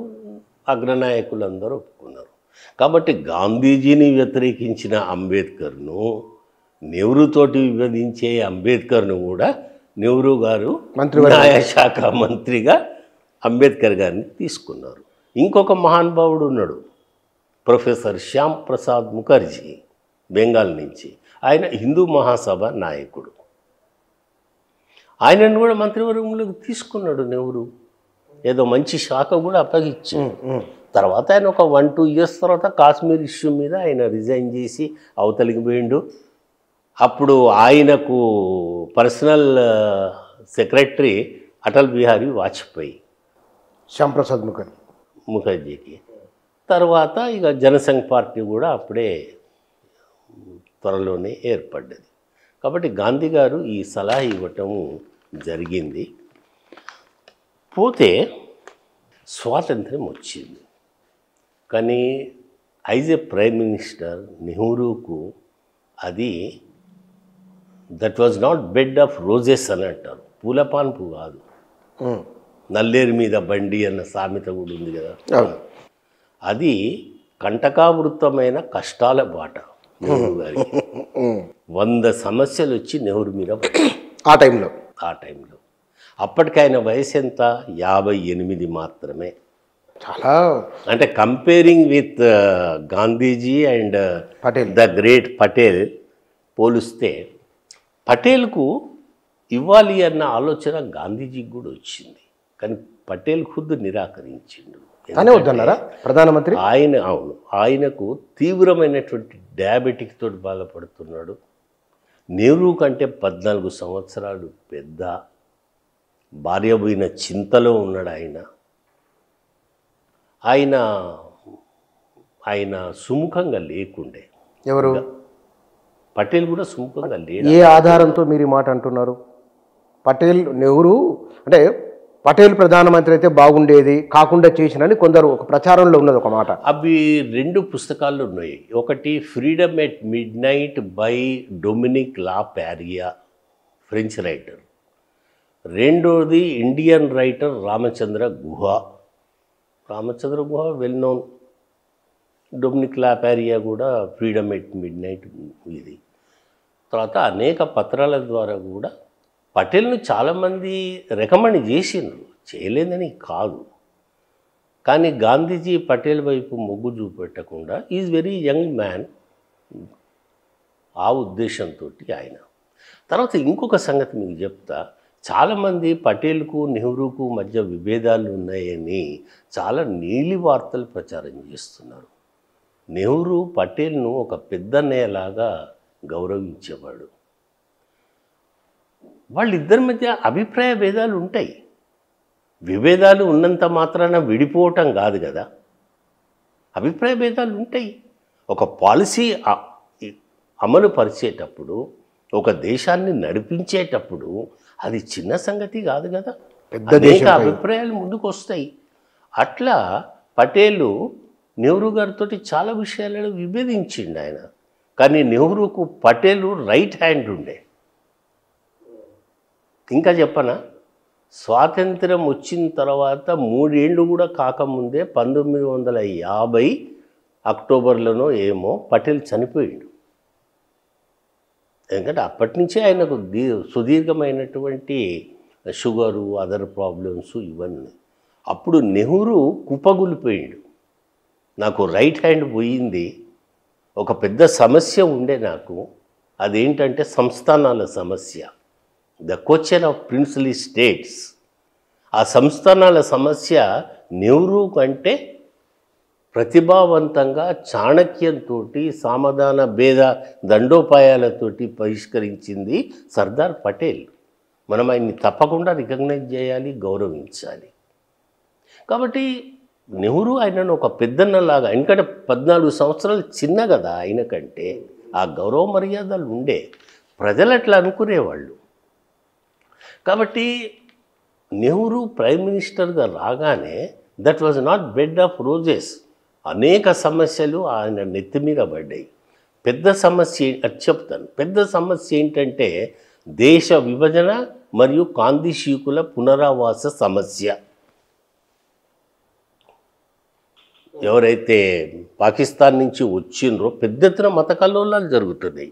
అగ్రనాయకులందరూ ఒప్పుకున్నారు. కాబట్టి గాంధీజీని వ్యతిరేకించిన అంబేద్కర్ను, నెహ్రూతోటి విభజించే అంబేద్కర్ను కూడా నెహ్రూ గారు న్యాయశాఖ మంత్రిగా అంబేద్కర్ గారిని తీసుకున్నారు. ఇంకొక మహానుభావుడు ఉన్నాడు, ప్రొఫెసర్ శ్యామ్ ప్రసాద్ ముఖర్జీ, బెంగాల్ నుంచి. ఆయన హిందూ మహాసభ నాయకుడు. ఆయనను కూడా మంత్రివర్గంలోకి తీసుకున్నాడు నెహ్రూ. ఏదో మంచి శాఖ కూడా అప్పగించాడు. తర్వాత ఆయన ఒక 1-2 ఇయర్స్ తర్వాత కాశ్మీర్ ఇష్యూ మీద ఆయన రిజైన్ చేసి అవతలికి పోయిండు. అప్పుడు ఆయనకు పర్సనల్ సెక్రటరీ అటల్ బిహారీ వాజ్పేయి,
శ్యామ్ ప్రసాద్
ముఖర్జీకి. తర్వాత ఇక జనసంఘ్ పార్టీ కూడా అప్పుడే త్వరలోనే ఏర్పడ్డది. కాబట్టి గాంధీ గారు ఈ సలహా ఇవ్వటము జరిగింది. పోతే స్వాతంత్ర్యం వచ్చింది. కానీ యాజ్ ఏ ప్రైమ్ మినిస్టర్ నెహ్రూకు అది that was not bed of roses అని అంటారు. పూలపాన్పు కాదు, నల్లేరు మీద బండి అన్న సామెత కూడా ఉంది కదా. అది కంటకావృతమైన కష్టాల బాట నెహ్రూ గారికి. 100 సమస్యలు వచ్చి నెహ్రూ మీద
ఆ టైంలో
అప్పటికి ఆయన వయసు ఎంత? 58 మాత్రమే.
చాలా
అంటే comparing with Gandhiji and
Patel.
The great Patel పోలిస్తే పటేల్కు ఇవ్వాలి అన్న ఆలోచన గాంధీజీకి కూడా వచ్చింది, కానీ పటేల్ ఖుద్దు నిరాకరించిండు.
కానీ వద్దన్నారా ప్రధానమంత్రి?
ఆయనకు తీవ్రమైనటువంటి డయాబెటిక్ తోటి బాధపడుతున్నాడు. నెహ్రూ కంటే 14 సంవత్సరాలు పెద్ద, భార్య పోయిన చింతలో ఉన్నాడు ఆయన సుముఖంగా లేకుండే.
ఎవరు?
పటేల్ కూడా సుముఖంగా లేడు.
ఏ ఆధారంతో మీరు ఈ మాట అంటున్నారు? పటేల్ నెహ్రూ అంటే పటేల్ ప్రధానమంత్రి అయితే బాగుండేది, కాకుండా చేసినని కొందరు ఒక ప్రచారంలో ఉన్నది ఒక మాట.
అవి 2 పుస్తకాలు ఉన్నాయి. ఒకటి freedom at midnight by Dominique Lapierre, French writer. రెండోది Indian writer Ramachandra Guha well known. Dominique Lapierre కూడా ఫ్రీడమ్ ఎట్ మిడ్ నైట్ ఇది. తర్వాత అనేక పత్రాల ద్వారా కూడా పటేల్ను చాలామంది రికమెండ్ చేసిండ్రు, చేయలేదని కాదు. కానీ గాంధీజీ పటేల్ వైపు మొగ్గు చూపెట్టకుండా ఈజ్ వెరీ యంగ్ మ్యాన్, ఆ ఉద్దేశంతో ఆయన. తర్వాత ఇంకొక సంగతి మీకు చెప్తా. చాలామంది పటేల్కు నెహ్రూకు మధ్య విభేదాలు ఉన్నాయని చాలా నీలి వార్తలు ప్రచారం చేస్తున్నారు. నెహ్రూ పటేల్ను ఒక పెద్దన్నయ్యలాగా గౌరవించేవాడు. వాళ్ళిద్దరి మధ్య అభిప్రాయ భేదాలు ఉంటాయి. విభేదాలు ఉన్నంత మాత్రాన విడిపోవటం కాదు కదా, అభిప్రాయ భేదాలు ఉంటాయి. ఒక పాలసీ అమలు పరిచేటప్పుడు, ఒక దేశాన్ని నడిపించేటప్పుడు అది చిన్న సంగతి కాదు కదా, అనేక అభిప్రాయాలు ముందుకు వస్తాయి. అట్లా పటేలు నెహ్రూ గారితో చాలా విషయాలలో విభేదించిండు ఆయన. కానీ నెహ్రూకు పటేలు రైట్ హ్యాండ్ ఉండే. ఇంకా చెప్పనా, స్వాతంత్రం వచ్చిన తర్వాత 3 ఏళ్ళు కూడా కాకముందే 1950 అక్టోబర్లోనో ఏమో పటేల్ చనిపోయాడు. ఎందుకంటే అప్పటి నుంచే ఆయనకు సుదీర్ఘమైనటువంటి షుగరు, అదర్ ప్రాబ్లమ్స్ ఇవన్నీ. అప్పుడు నెహ్రూ కుప్పగూలిపోయాడు. నాకు రైట్ హ్యాండ్ పోయింది, ఒక పెద్ద సమస్య ఉండే నాకు. అదేంటంటే సంస్థానాల సమస్య, the question of princely states. ఆ సంస్థానాల సమస్య నెహ్రూ కంటే ప్రతిభావంతంగా చాణక్యంతో సామధాన భేద దండోపాయాలతోటి పరిష్కరించింది సర్దార్ పటేల్. మనం ఆయన్ని తప్పకుండా రికగ్నైజ్ చేయాలి, గౌరవించాలి. కాబట్టి నెహ్రూ ఆయనను ఒక పెద్దన్నలాగా, ఎందుకంటే 14 సంవత్సరాలు చిన్న కదా ఆయన కంటే, ఆ గౌరవ మర్యాదలు ఉండే. ప్రజలు అట్లా అనుకునేవాళ్ళు. కాబట్టి నెహ్రూ ప్రైమ్ మినిస్టర్గా రాగానే that was not bed of roses. అనేక సమస్యలు ఆయన నెత్తి మీద పడ్డాయి. పెద్ద సమస్య అది చెప్తాను. పెద్ద సమస్య ఏంటంటే దేశ విభజన మరియు కాందిశీకుల పునరావాస సమస్య. ఎవరైతే పాకిస్తాన్ నుంచి వచ్చిండ్రో పెద్ద ఎత్తున మత కల్లోలాలు జరుగుతున్నాయి.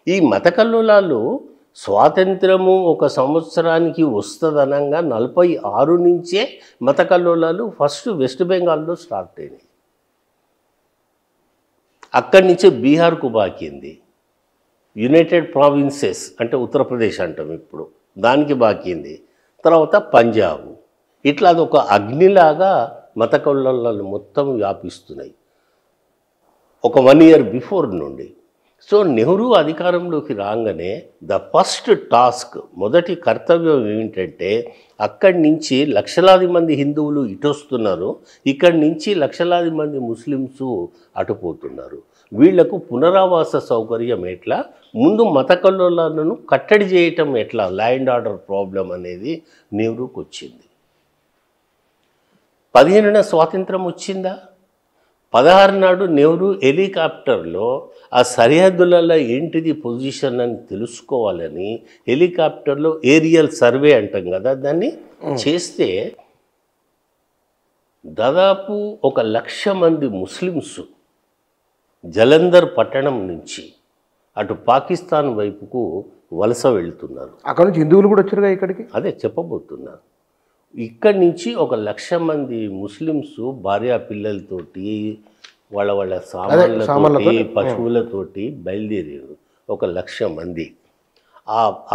ఈ మత కల్లోలాలు స్వాతంత్రము 1 సంవత్సరానికి వస్తుందనంగా 46 నుంచే మత కల్లోలాలు ఫస్ట్ వెస్ట్ బెంగాల్లో స్టార్ట్ అయినాయి. అక్కడి నుంచే బీహార్కు బాకింది, యునైటెడ్ ప్రావిన్సెస్ అంటే ఉత్తరప్రదేశ్ అంటాం ఇప్పుడు, దానికి బాకింది, తర్వాత పంజాబ్. ఇట్లా అదొక అగ్నిలాగా మత కల్లోలాలు మొత్తం వ్యాపిస్తున్నాయి ఒక 1 ఇయర్ బిఫోర్ నుండి. సో నెహ్రూ అధికారంలోకి రాగానే ద ఫస్ట్ టాస్క్, మొదటి కర్తవ్యం ఏంటంటే అక్కడి నుంచి లక్షలాది మంది హిందువులు ఇటు వస్తున్నారు, ఇక్కడి నుంచి లక్షలాది మంది ముస్లిమ్స్ అటుపోతున్నారు. వీళ్లకు పునరావాస సౌకర్యం ఎట్లా, ముందు మత కల్లోలాలను కట్టడి చేయటం ఎట్లా, ల్యాండ్ ఆర్డర్ ప్రాబ్లం అనేది నెహ్రూకి వచ్చింది. 15న స్వాతంత్రం వచ్చిందా? 16 నాడు నెహ్రూ హెలికాప్టర్లో ఆ సరిహద్దులలో ఏంటిది పొజిషన్ అని తెలుసుకోవాలని హెలికాప్టర్లో ఏరియల్ సర్వే అంటాం కదా దాన్ని చేస్తే దాదాపు 1,00,000 మంది ముస్లిమ్స్ జలంధర్ పట్టణం నుంచి అటు పాకిస్తాన్ వైపుకు వలస వెళ్తున్నారు.
అక్కడ నుంచి హిందువులు కూడా వచ్చారుగా ఇక్కడికి.
అదే చెప్పబోతున్నారు. ఇక్కడి నుంచి 1,00,000 మంది ముస్లిమ్స్ భార్యా పిల్లలతోటి వాళ్ళ సామాన్లతోటి పశువులతోటి బయలుదేరారు. 1,00,000 మంది.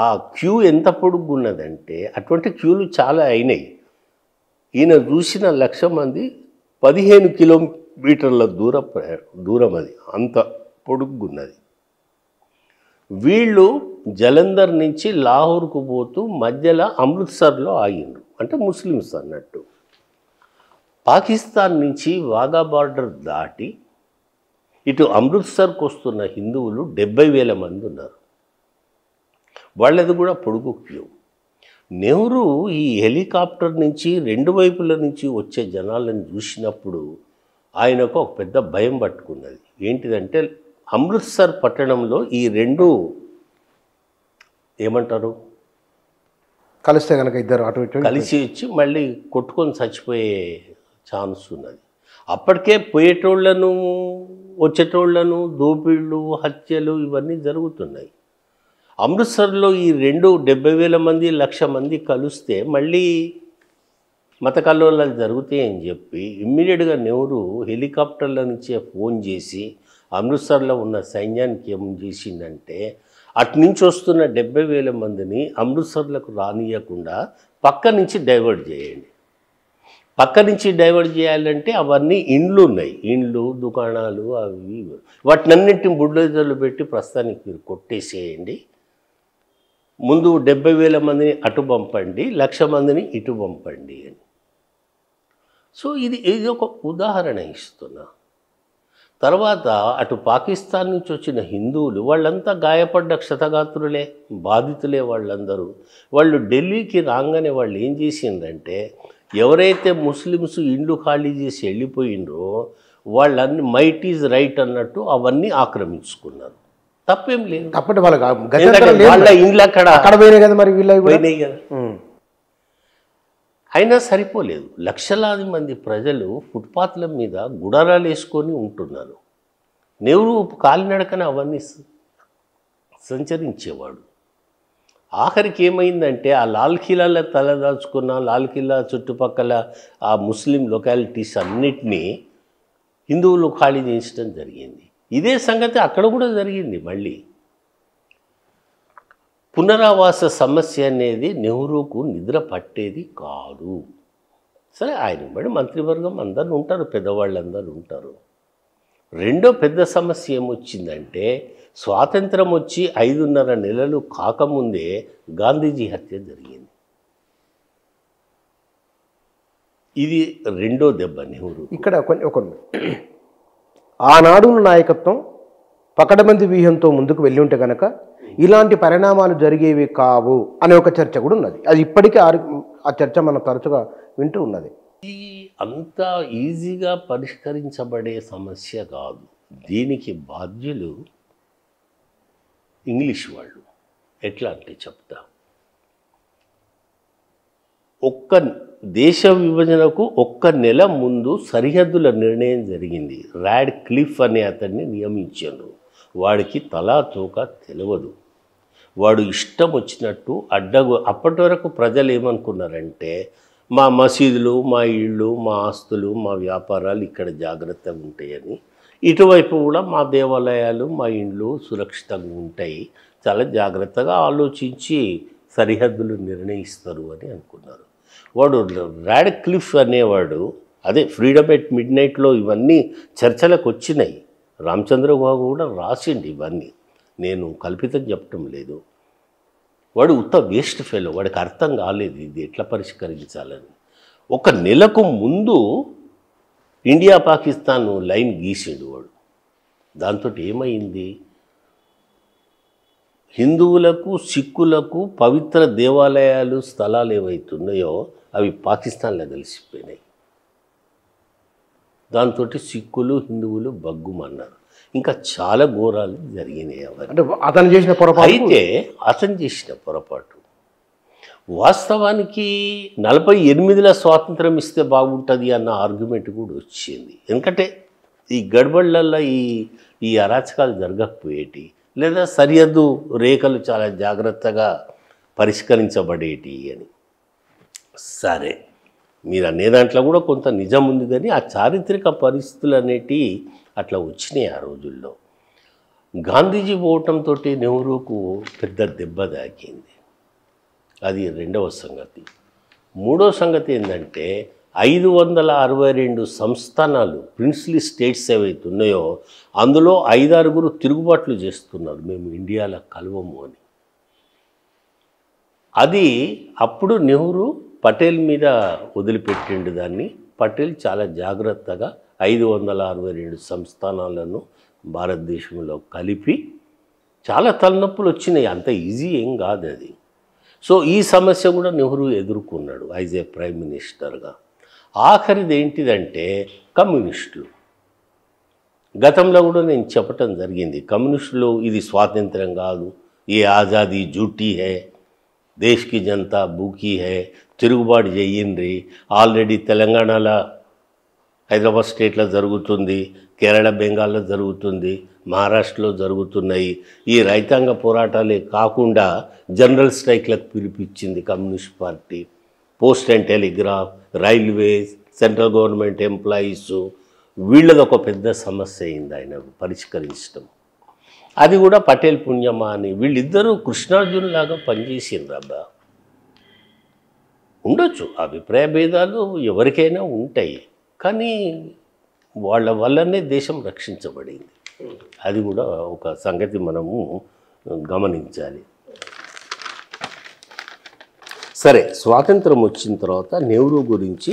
ఆ క్యూ ఎంత పొడుగున్నదంటే అటువంటి క్యూలు చాలా అయినాయి. ఈయన చూసిన 1,00,000 మంది 15 కిలోమీటర్ల దూరం అది, అంత పొడుగున్నది. వీళ్ళు జలంధర్ నుంచి లాహోర్కు పోతూ మధ్యలో అమృత్సర్లో ఆగిండ్రు, అంటే ముస్లిమ్స్ అన్నట్టు. పాకిస్తాన్ నుంచి వాఘా బార్డర్ దాటి ఇటు అమృత్సర్కు వస్తున్న హిందువులు 70,000 మంది ఉన్నారు. వాళ్ళది కూడా పొడుగు క్యూ. నెహ్రూ ఈ హెలికాప్టర్ నుంచి 2 వైపుల నుంచి వచ్చే జనాలను చూసినప్పుడు ఆయనకు ఒక పెద్ద భయం పట్టుకున్నది. ఏంటిదంటే అమృత్సర్ పట్టణంలో ఈ 2 ఏమంటారు
కలిస్తే కనుక ఇద్దరు అటు ఇటు
కలిసి వచ్చి మళ్ళీ కొట్టుకొని చచ్చిపోయే ఛాన్స్ ఉన్నది. అప్పటికే పోయేటోళ్లను వచ్చేటోళ్లను దోపిళ్ళు హత్యలు ఇవన్నీ జరుగుతున్నాయి. అమృత్సర్లో ఈ 70,000 మంది 1,00,000 మంది కలిస్తే మళ్ళీ మత కల్లోలాలు జరుగుతాయని చెప్పి ఇమ్మీడియట్గా నెహ్రూ హెలికాప్టర్ల నుంచే ఫోన్ చేసి అమృత్సర్లో ఉన్న సైన్యానికి ఏం చేసిందంటే అటు నుంచి వస్తున్న 70,000 మందిని అమృత్సర్లకు రానియకుండా పక్క నుంచి డైవర్ట్ చేయండి. పక్క నుంచి డైవర్ట్ చేయాలంటే అవన్నీ ఇండ్లు ఉన్నాయి, ఇండ్లు దుకాణాలు అవి, వాటినన్నింటిని బుల్డోజర్లు పెట్టి ప్రస్తుతానికి మీరు కొట్టేసేయండి. ముందు 70,000 మందిని అటు పంపండి, 1,00,000 మందిని ఇటు పంపండి అని. సో ఇది ఒక ఉదాహరణ ఇస్తున్నా. తర్వాత అటు పాకిస్తాన్ నుంచి వచ్చిన హిందువులు వాళ్ళంతా గాయపడ్డ క్షతగాత్రులే, బాధితులే వాళ్ళందరూ. వాళ్ళు ఢిల్లీకి రాగానే వాళ్ళు ఏం చేసిందంటే ఎవరైతే ముస్లిమ్స్ ఇండ్లు ఖాళీ చేసి వెళ్ళిపోయిండ్రో వాళ్ళన్ని మైట్ ఈజ్ రైట్ అన్నట్టు అవన్నీ ఆక్రమించుకున్నారు. తప్పేం లేదు,
తప్పటి
వాళ్ళ ఇండ్లు అక్కడ
పోయినాయి కదా, మరి వీళ్ళు
పోయినాయి కదా. అయినా సరిపోలేదు. లక్షలాది మంది ప్రజలు ఫుట్పాత్ల మీద గుడారాలు వేసుకొని ఉంటున్నారు. నెహ్రూ కాలినడకన అవన్నీ సంచరించేవాడు. ఆఖరికి ఏమైందంటే ఆ లాల్ కిలాలో తలదాచుకున్న లాల్ కిలా చుట్టుపక్కల ఆ ముస్లిం లొకాలిటీస్ అన్నిటినీ హిందువులు ఖాళీ చేయించడం జరిగింది. ఇదే సంగతి అక్కడ కూడా జరిగింది. మళ్ళీ పునరావాస సమస్య అనేది నెహ్రూకు నిద్ర పట్టేది కాదు. సరే, ఆయన బడి మంత్రివర్గం అందరూ ఉంటారు, పెద్దవాళ్ళందరూ ఉంటారు. రెండో పెద్ద సమస్య ఏమొచ్చిందంటే స్వాతంత్రం వచ్చి 5.5 నెలలు కాకముందే గాంధీజీ హత్య జరిగింది. ఇది రెండో దెబ్బ నెహ్రూ.
ఇక్కడ ఒక ఆనాడు నాయకత్వం పకడ్బందీ వ్యూహంతో ముందుకు వెళ్ళి ఉంటే కనుక ఇలాంటి పరిణామాలు జరిగేవి కావు అనే ఒక చర్చ కూడా ఉన్నది. అది ఇప్పటికీ ఆ చర్చ మనం తరచుగా వింటూ ఉన్నది.
ఇది అంత ఈజీగా పరిష్కరించబడే సమస్య కాదు. దీనికి బాధ్యులు ఇంగ్లీష్ వాళ్ళు. ఎట్లా అంటే చెప్తా, ఒక్క దేశ విభజనకు 1 నెల ముందు సరిహద్దుల నిర్ణయం జరిగింది. రాడ్ క్లిఫ్ అనే అతన్ని నియమించారు. వాడికి తలా తోక తెలియదు. వాడు ఇష్టం వచ్చినట్టు అప్పటి వరకు ప్రజలు ఏమనుకున్నారంటే మా మసీదులు, మా ఇళ్ళు, మా ఆస్తులు, మా వ్యాపారాలు ఇక్కడ జాగ్రత్తగా ఉంటాయని, ఇటువైపు కూడా మా దేవాలయాలు, మా ఇండ్లు సురక్షితంగా ఉంటాయి, చాలా జాగ్రత్తగా ఆలోచించి సరిహద్దులు నిర్ణయిస్తారు అని అనుకున్నారు. వాడు రాడ్ క్లిఫ్ అనేవాడు, అదే ఫ్రీడమ్ ఎట్ మిడ్ నైట్లో ఇవన్నీ చర్చలకు వచ్చినాయి. రామచంద్ర బాబు కూడా రాసిండి ఇవన్నీ, నేను కల్పితం చెప్పటం లేదు. వాడు ఉత్త వేస్ట్ ఫెలో, వాడికి అర్థం కాలేదు ఇది ఎట్లా పరిష్కరించాలని. 1 నెలకు ముందు ఇండియా పాకిస్తాన్ లైన్ గీసిండు వాడు. దాంతో ఏమైంది, హిందువులకు సిక్కులకు పవిత్ర దేవాలయాలు స్థలాలు ఏవైతున్నాయో అవి పాకిస్తాన్లో కలిసిపోయినాయి. దాంతో సిక్కులు హిందువులు బగ్గుమన్నారు. ఇంకా చాలా ఘోరాలు జరిగినాయి అవన్నీ.
అతను చేసిన పొరపాటు.
అయితే అతను చేసిన పొరపాటు వాస్తవానికి 48లో స్వాతంత్రం ఇస్తే బాగుంటుంది అన్న ఆర్గ్యుమెంట్ కూడా వచ్చింది. ఎందుకంటే ఈ గడబళ్ళల్లో ఈ అరాచకాలు జరగకపోయేటి, లేదా సరిహద్దు రేఖలు చాలా జాగ్రత్తగా పరిష్కరించబడేటి అని. సరే, మీరు అనే దాంట్లో కూడా కొంత నిజం ఉంది, కానీ ఆ చారిత్రక పరిస్థితులు అనేటివి అట్లా వచ్చినాయి ఆ రోజుల్లో. గాంధీజీ పోవటంతో నెహ్రూకు పెద్ద దెబ్బ తాకింది. అది రెండవ సంగతి. మూడో సంగతి ఏంటంటే 562 సంస్థానాలు ప్రిన్స్లీ స్టేట్స్ ఏవైతే ఉన్నాయో అందులో 5-6 తిరుగుబాట్లు చేస్తున్నారు, మేము ఇండియాలో కలవము అని. అది అప్పుడు నెహ్రూ పటేల్ మీద వదిలిపెట్టిండు దాన్ని. పటేల్ చాలా జాగ్రత్తగా 562 సంస్థానాలను భారతదేశంలో కలిపి, చాలా తలనొప్పులు వచ్చినాయి, అంత ఈజీ ఏం కాదు అది. సో ఈ సమస్య కూడా నెహ్రూ ఎదుర్కొన్నాడు యాజ్ ఏ ప్రైమ్ మినిస్టర్గా. ఆఖరిది ఏంటిదంటే కమ్యూనిస్టులు. గతంలో కూడా నేను చెప్పటం జరిగింది, కమ్యూనిస్టులు ఇది స్వాతంత్రం కాదు, ఏ ఆజాదీ జూటీ హే, దేశ్కి జనతా భూకీ హే, తిరుగుబాటు చెయ్యండి. ఆల్రెడీ తెలంగాణలో, హైదరాబాద్ స్టేట్లో జరుగుతుంది, కేరళ బెంగాల్లో జరుగుతుంది, మహారాష్ట్రలో జరుగుతున్నాయి. ఈ రైతాంగ పోరాటాలే కాకుండా జనరల్ స్ట్రైక్లకు పిలిపించింది communist party. Post and telegraph, railways, central government employees, వీళ్ళది ఒక పెద్ద సమస్య అయింది ఆయన పరిష్కరించడం. అది కూడా పటేల్ పుణ్యమా అని వీళ్ళిద్దరూ కృష్ణార్జునులాగా పనిచేసిండ్రు. అబ్బా, ఉండొచ్చు అభిప్రాయ భేదాలు, ఎవరికైనా ఉంటాయి, కానీ వాళ్ళ వల్లనే దేశం రక్షించబడింది. అది కూడా ఒక సంగతి మనము గమనించాలి. సరే, స్వాతంత్రం వచ్చిన తర్వాత నెహ్రూ గురించి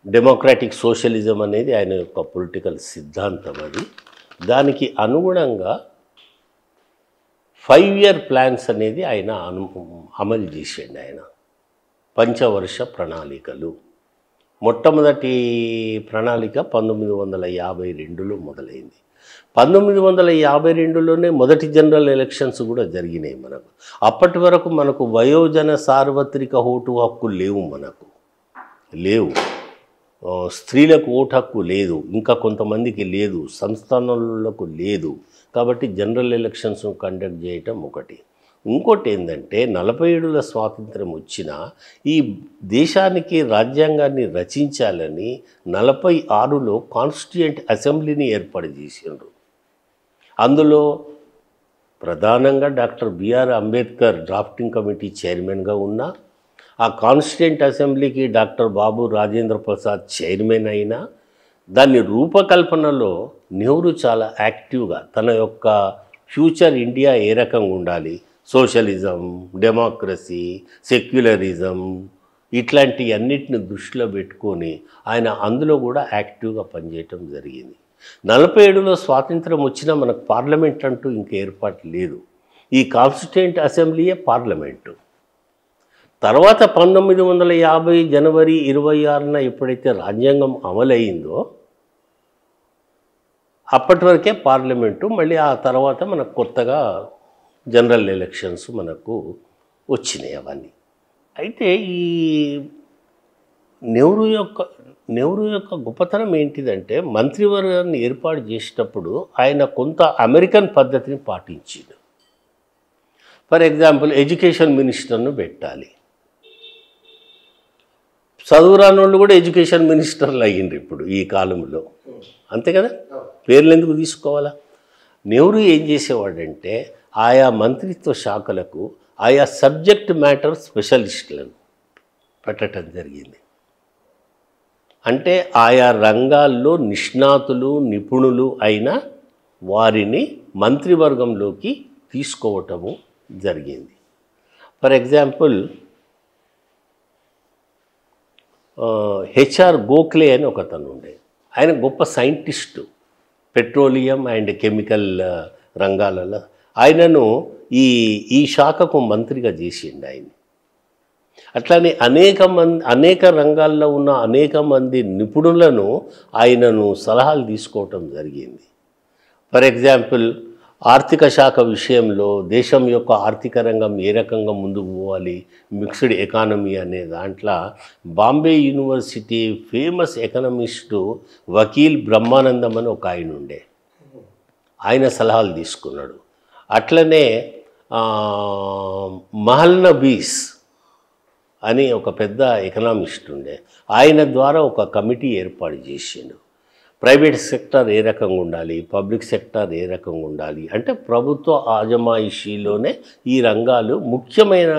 డెమోక్రాటిక్ సోషలిజం అనేది ఆయన యొక్క పొలిటికల్ సిద్ధాంతం. అది దానికి అనుగుణంగా 5 year ప్లాన్స్ అనేది ఆయన అమలు చేసిండు. ఆయన పంచవర్ష ప్రణాళికలు. మొట్టమొదటి ప్రణాళిక 1952లో మొదలైంది. 1952లోనే మొదటి జనరల్ ఎలక్షన్స్ కూడా జరిగినాయి మనకు. అప్పటి వరకు మనకు వయోజన సార్వత్రిక ఓటు హక్కు మనకు లేవు. స్త్రీలకు ఓటు హక్కు లేదు, ఇంకా కొంతమందికి లేదు, సంస్థానాలకు లేదు. కాబట్టి జనరల్ ఎలక్షన్స్ కండక్ట్ చేయటం ఒకటి. ఇంకోటి ఏంటంటే 47 స్వాతంత్రం వచ్చినా ఈ దేశానికి రాజ్యాంగాన్ని రచించాలని 46లో కాన్స్టిట్యూయెంట్ అసెంబ్లీని ఏర్పాటు చేసిండ్రు. అందులో ప్రధానంగా doctor B R Ambedkar drafting committee చైర్మన్గా ఉన్నా, ఆ కాన్స్టిట్యూయెంట్ అసెంబ్లీకి డాక్టర్ బాబు రాజేంద్ర ప్రసాద్ చైర్మన్ అయినా, దాని రూపకల్పనలో నెహ్రూ చాలా యాక్టివ్గా తన యొక్క ఫ్యూచర్ ఇండియా ఏ రకంగా ఉండాలి, సోషలిజం, డెమోక్రసీ, సెక్యులరిజం, ఇట్లాంటి అన్నిటిని దృష్టిలో పెట్టుకొని ఆయన అందులో కూడా యాక్టివ్గా పనిచేయటం జరిగింది. 47లో స్వాతంత్రం వచ్చినా మనకు పార్లమెంట్ అంటూ ఇంక ఏర్పాటు లేదు. ఈ కాన్స్టిట్యూయెంట్ అసెంబ్లీయే పార్లమెంటు. తర్వాత 1950 జనవరి 26న ఎప్పుడైతే రాజ్యాంగం అమలయ్యిందో అప్పటి వరకే పార్లమెంటు. మళ్ళీ ఆ తర్వాత మనకు కొత్తగా జనరల్ ఎలక్షన్స్ మనకు వచ్చినాయి అవన్నీ. అయితే ఈ నెహ్రూ యొక్క గొప్పతనం ఏంటిదంటే మంత్రివర్గాన్ని ఏర్పాటు చేసేటప్పుడు ఆయన కొంత అమెరికన్ పద్ధతిని పాటించాడు. ఫర్ ఎగ్జాంపుల్ ఎడ్యుకేషన్ మినిస్టర్ను పెట్టాలి. చదువురాని వాళ్ళు కూడా ఎడ్యుకేషన్ మినిస్టర్లు అయ్యిండ్రు ఇప్పుడు ఈ కాలంలో, అంతే కదా, పేర్లు ఎందుకు తీసుకోవాలా? నెహ్రూ ఏం చేసేవాడంటే ఆయా మంత్రిత్వ శాఖలకు ఆయా సబ్జెక్ట్ మ్యాటర్ స్పెషలిస్టులను పెట్టడం జరిగింది. అంటే ఆయా రంగాల్లో నిష్ణాతులు, నిపుణులు అయిన వారిని మంత్రివర్గంలోకి తీసుకోవటము జరిగింది. ఫర్ ఎగ్జాంపుల్ హెచ్ఆర్ గోఖలే అని ఒకతను ఉండే. ఆయన గొప్ప సైంటిస్టు, పెట్రోలియం అండ్ కెమికల్ రంగాలలో. ఆయనను ఈ శాఖకు మంత్రిగా చేసిండు ఆయన. అట్లానే అనేక రంగాల్లో ఉన్న అనేక మంది నిపుణులను ఆయనను సలహాలు తీసుకోవటం జరిగింది. ఫర్ ఎగ్జాంపుల్ ఆర్థిక శాఖ విషయంలో దేశం యొక్క ఆర్థిక రంగం ఏ రకంగా ముందుకు పోవాలి, మిక్స్డ్ ఎకానమీ అనే దాంట్లో బాంబే యూనివర్సిటీ ఫేమస్ ఎకనమిస్టు వకీల్ బ్రహ్మానందం అని ఒక ఆయన ఉండే. ఆయన సలహాలు తీసుకున్నాడు. అట్లనే మహల్నబీస్ అని ఒక పెద్ద ఎకనామిస్ట్ ఉండే, ఆయన ద్వారా ఒక కమిటీ ఏర్పాటు చేసిండు. ప్రైవేట్ సెక్టర్ ఏ రకంగా ఉండాలి, పబ్లిక్ సెక్టర్ ఏ రకంగా ఉండాలి అంటే ప్రభుత్వ ఆజమాయిషీలోనే ఈ రంగాలు ముఖ్యమైన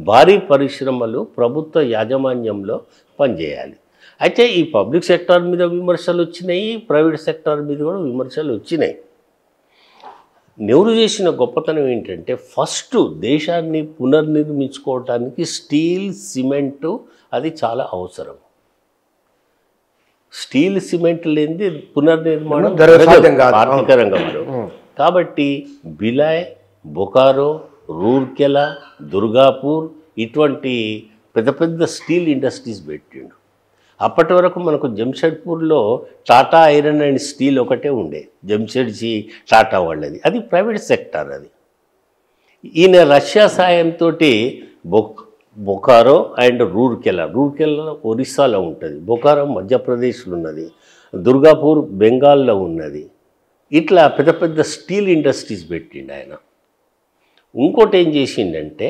భారీ పరిశ్రమలు ప్రభుత్వ యాజమాన్యంలో పనిచేయాలి. అయితే ఈ పబ్లిక్ సెక్టార్ మీద విమర్శలు వచ్చినాయి, ప్రైవేట్ సెక్టార్ మీద కూడా విమర్శలు వచ్చినాయి. నెహ్రూ చేసిన గొప్పతనం ఏంటంటే ఫస్ట్ దేశాన్ని పునర్నిర్మించుకోవటానికి స్టీల్, సిమెంటు అది చాలా అవసరం. స్టీల్, సిమెంట్ లేనిది పునర్నిర్మాణం ఆర్థిక రంగంలో. కాబట్టి బిలాయ్, బొకారో, రూర్కెలా, దుర్గాపూర్ ఇటువంటి పెద్ద పెద్ద స్టీల్ ఇండస్ట్రీస్ పెట్టిండు. అప్పటి వరకు మనకు జంషెడ్పూర్లో టాటా ఐరన్ అండ్ స్టీల్ ఒకటే ఉండే, జంషెడ్జీ టాటా వాళ్ళది, అది ప్రైవేట్ సెక్టార్. అది ఈయన రష్యా సాయంతో బొకారో అండ్ రూర్కెలా ఒరిస్సాలో ఉంటుంది, బొకారో మధ్యప్రదేశ్లో ఉన్నది, దుర్గాపూర్ బెంగాల్లో ఉన్నది. ఇట్లా పెద్ద పెద్ద స్టీల్ ఇండస్ట్రీస్ పెట్టిండు ఆయన. ఇంకోటి ఏం చేసిండంటే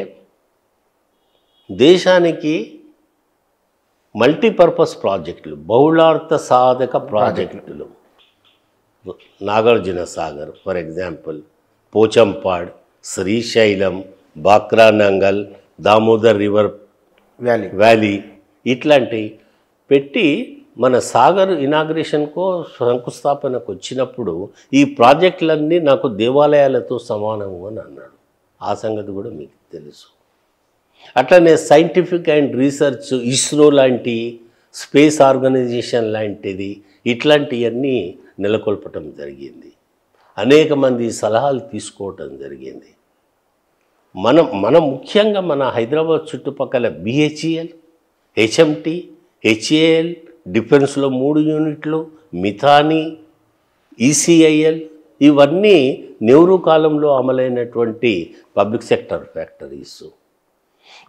దేశానికి మల్టీపర్పస్ ప్రాజెక్టులు, బహుళార్థ సాధక ప్రాజెక్టులు, Nagarjuna Sagar for example, Pochampad, Srisailam, Bhakra Nangal, Damodar river valley ఇట్లాంటి పెట్టి మన సాగర్ ఇనాగ్రేషన్కో శంకుస్థాపనకు వచ్చినప్పుడు ఈ ప్రాజెక్టులన్నీ నాకు దేవాలయాలతో సమానము అని అన్నాడు. ఆ సంగతి కూడా మీకు తెలుసు. అట్లనే సైంటిఫిక్ అండ్ రీసెర్చ్, ఇస్రో లాంటి స్పేస్ ఆర్గనైజేషన్ లాంటిది ఇట్లాంటివన్నీ నెలకొల్పటం జరిగింది. అనేక మంది సలహాలు తీసుకోవటం జరిగింది. మనం ముఖ్యంగా మన హైదరాబాద్ చుట్టుపక్కల BHEL, HMT, HAL, డిఫెన్స్లో 3 యూనిట్లు, మిథాని, ECIL ఇవన్నీ నెహ్రూ కాలంలో అమలైనటువంటి పబ్లిక్ సెక్టర్ ఫ్యాక్టరీస్.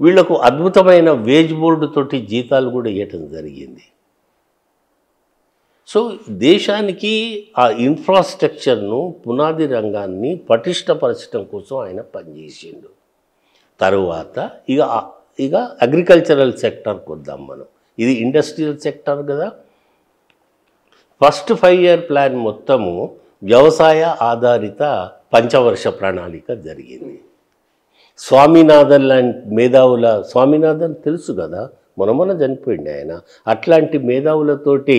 వీళ్లకు అద్భుతమైన వేజ్ బోర్డు తోటి జీతాలు కూడా ఇవ్వటం జరిగింది. సో దేశానికి ఆ ఇన్ఫ్రాస్ట్రక్చర్ను, పునాది రంగాన్ని పటిష్టపరచడం కోసం ఆయన పనిచేసిండు. తరువాత ఇక అగ్రికల్చరల్ సెక్టర్కి వద్దాం మనం. ఇది ఇండస్ట్రియల్ సెక్టర్ కదా. ఫస్ట్ 5 year ప్లాన్ మొత్తము వ్యవసాయ ఆధారిత పంచవర్ష ప్రణాళిక జరిగింది. స్వామినాథన్ లాంటి మేధావుల, స్వామినాథన్ తెలుసు కదా, మొన్న చనిపోయింది ఆయన. అట్లాంటి మేధావులతోటి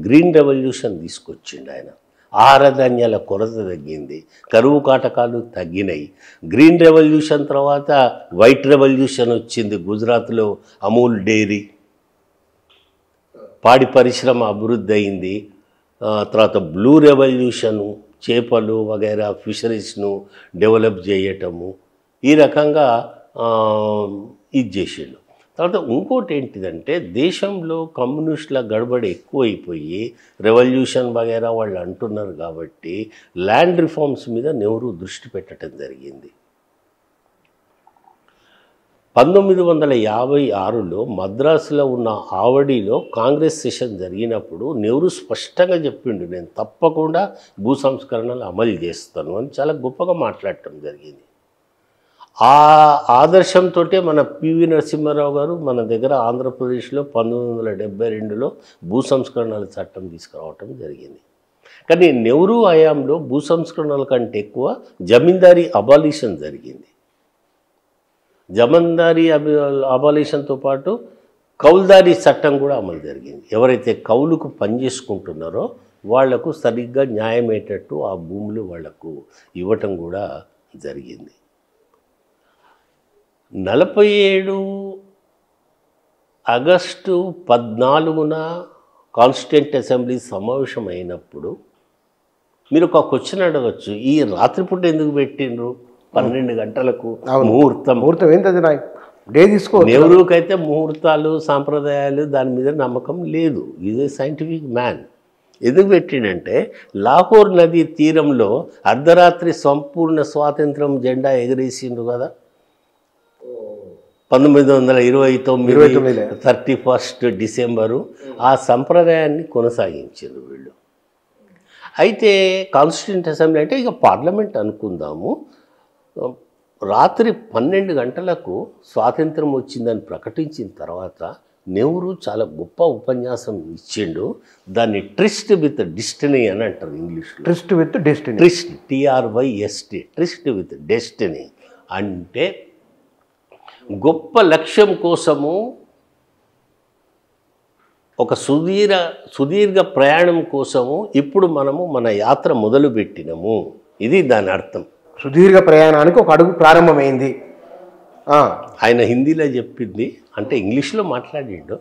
గ్రీన్ రెవల్యూషన్ తీసుకొచ్చిండు ఆయన. ఆహార ధాన్యాల కొరత తగ్గింది, కరువు కాటకాలు తగ్గినాయి. గ్రీన్ రెవల్యూషన్ తర్వాత వైట్ రెవల్యూషన్ వచ్చింది. గుజరాత్లో అమూల్ డైరీ, పాడి పరిశ్రమ అభివృద్ధి అయింది. తర్వాత బ్లూ రెవల్యూషను, చేపలు వగైరా ఫిషరీస్ను డెవలప్ చేయటము, ఈ రకంగా ఇది చేసిండు. తర్వాత ఇంకోటి ఏంటిదంటే దేశంలో కమ్యూనిస్టుల గడబడి ఎక్కువైపోయి రెవల్యూషన్ వగైరా వాళ్ళు అంటున్నారు కాబట్టి ల్యాండ్ రిఫార్మ్స్ మీద నెహ్రూ దృష్టి పెట్టడం జరిగింది. 1956లో మద్రాసులో ఉన్న ఆవడిలో కాంగ్రెస్ సెషన్ జరిగినప్పుడు నెహ్రూ స్పష్టంగా చెప్పిండు, నేను తప్పకుండా భూ సంస్కరణలు అమలు చేస్తాను అని చాలా గొప్పగా మాట్లాడటం జరిగింది. ఆ ఆదర్శంతో మన పివి నరసింహారావు గారు మన దగ్గర ఆంధ్రప్రదేశ్లో 1972లో భూ సంస్కరణల చట్టం తీసుకురావటం జరిగింది. కానీ నెహ్రూ హయాంలో భూ సంస్కరణల కంటే ఎక్కువ జమీందారీ అబాలిషన్ జరిగింది. జమీందారీ అబాలిషన్తో పాటు కౌల్దారీ చట్టం కూడా అమలు జరిగింది. ఎవరైతే కౌలుకు పనిచేసుకుంటున్నారో వాళ్లకు సరిగ్గా న్యాయమయ్యేటట్టు ఆ భూములు వాళ్లకు ఇవ్వటం కూడా జరిగింది. 47 ఆగస్టు 14న కాన్స్టిట్యూంట్ అసెంబ్లీ సమావేశం అయినప్పుడు మీరు ఒక క్వశ్చన్ అడగచ్చు, ఈ రాత్రిపూట ఎందుకు పెట్టిండ్రు 12 గంటలకు ముహూర్తం
ఏంటది డే తీసుకో.
నెహ్రూకైతే ముహూర్తాలు సాంప్రదాయాలు దాని మీద నమ్మకం లేదు. Is a scientific man. ఎందుకు పెట్టిండంటే లాహోర్ నది తీరంలో అర్ధరాత్రి సంపూర్ణ స్వాతంత్రం జెండా ఎగరేసిండ్రు కదా 1929 31 డిసెంబరు. ఆ సంప్రదాయాన్ని కొనసాగించారు వీళ్ళు. అయితే కాన్స్టిట్యూంట్ అసెంబ్లీ అంటే ఇక పార్లమెంట్ అనుకుందాము. రాత్రి 12 గంటలకు స్వాతంత్రం వచ్చిందని ప్రకటించిన తర్వాత నెహ్రూ చాలా గొప్ప ఉపన్యాసం ఇచ్చిండు. దాన్ని ట్రిస్ట్ విత్ డెస్టినీ అని అంటారు ఇంగ్లీష్లో.
Tryst with destiny.
Tryst, TRYST, tryst with destiny అంటే గొప్ప లక్ష్యం కోసము ఒక సుదీర్ఘ ప్రయాణం కోసము ఇప్పుడు మనము మన యాత్ర మొదలుపెట్టినము. ఇది దాని అర్థం.
సుదీర్ఘ ప్రయాణానికి ఒక అడుగు ప్రారంభమైంది.
ఆయన హిందీలో చెప్పింది అంటే ఇంగ్లీష్లో మాట్లాడిండు.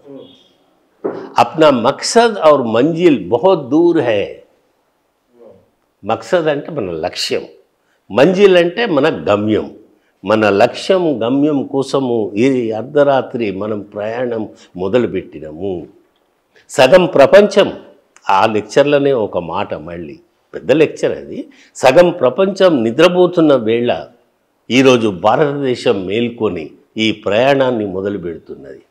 అప్నా మక్సద్ ఔర్ మంజిల్ బహుత్ దూర్ హై. మక్సద్ అంటే మన లక్ష్యం, మంజిల్ అంటే మన గమ్యం. మన లక్ష్యం గమ్యం కోసము ఈ అర్ధరాత్రి మనం ప్రయాణం మొదలుపెట్టినము. సగం ప్రపంచం, ఆ లెక్చర్లోనే ఒక మాట, మళ్ళీ పెద్ద లెక్చర్ అది, సగం ప్రపంచం నిద్రపోతున్న వేళ ఈరోజు భారతదేశం మేల్కొని ఈ ప్రయాణాన్ని మొదలు పెడుతున్నది.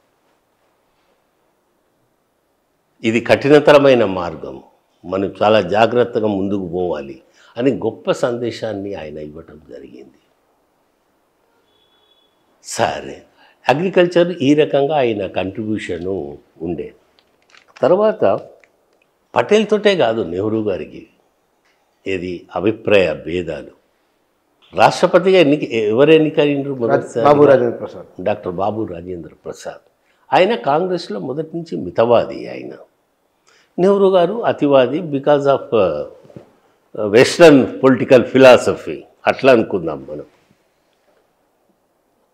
ఇది కఠినతరమైన మార్గం, మనం చాలా జాగ్రత్తగా ముందుకు పోవాలి అని గొప్ప సందేశాన్ని ఆయన ఇవ్వటం జరిగింది. సరే, అగ్రికల్చర్ ఈ రకంగా ఆయన కంట్రిబ్యూషను ఉండే. తర్వాత పటేల్ తోటే కాదు నెహ్రూ గారికి ఏది అభిప్రాయ భేదాలు. రాష్ట్రపతిగా ఎవరు ఎన్నికైనరు మొదటిసారి?
బాబు రాజేంద్ర ప్రసాద్.
డాక్టర్ బాబు రాజేంద్ర ప్రసాద్. ఆయన కాంగ్రెస్లో మొదటి నుంచి మితవాది. ఆయన నెహ్రూ గారు అతివాది because of western political philosophy, అట్లా అనుకుందాం మనం.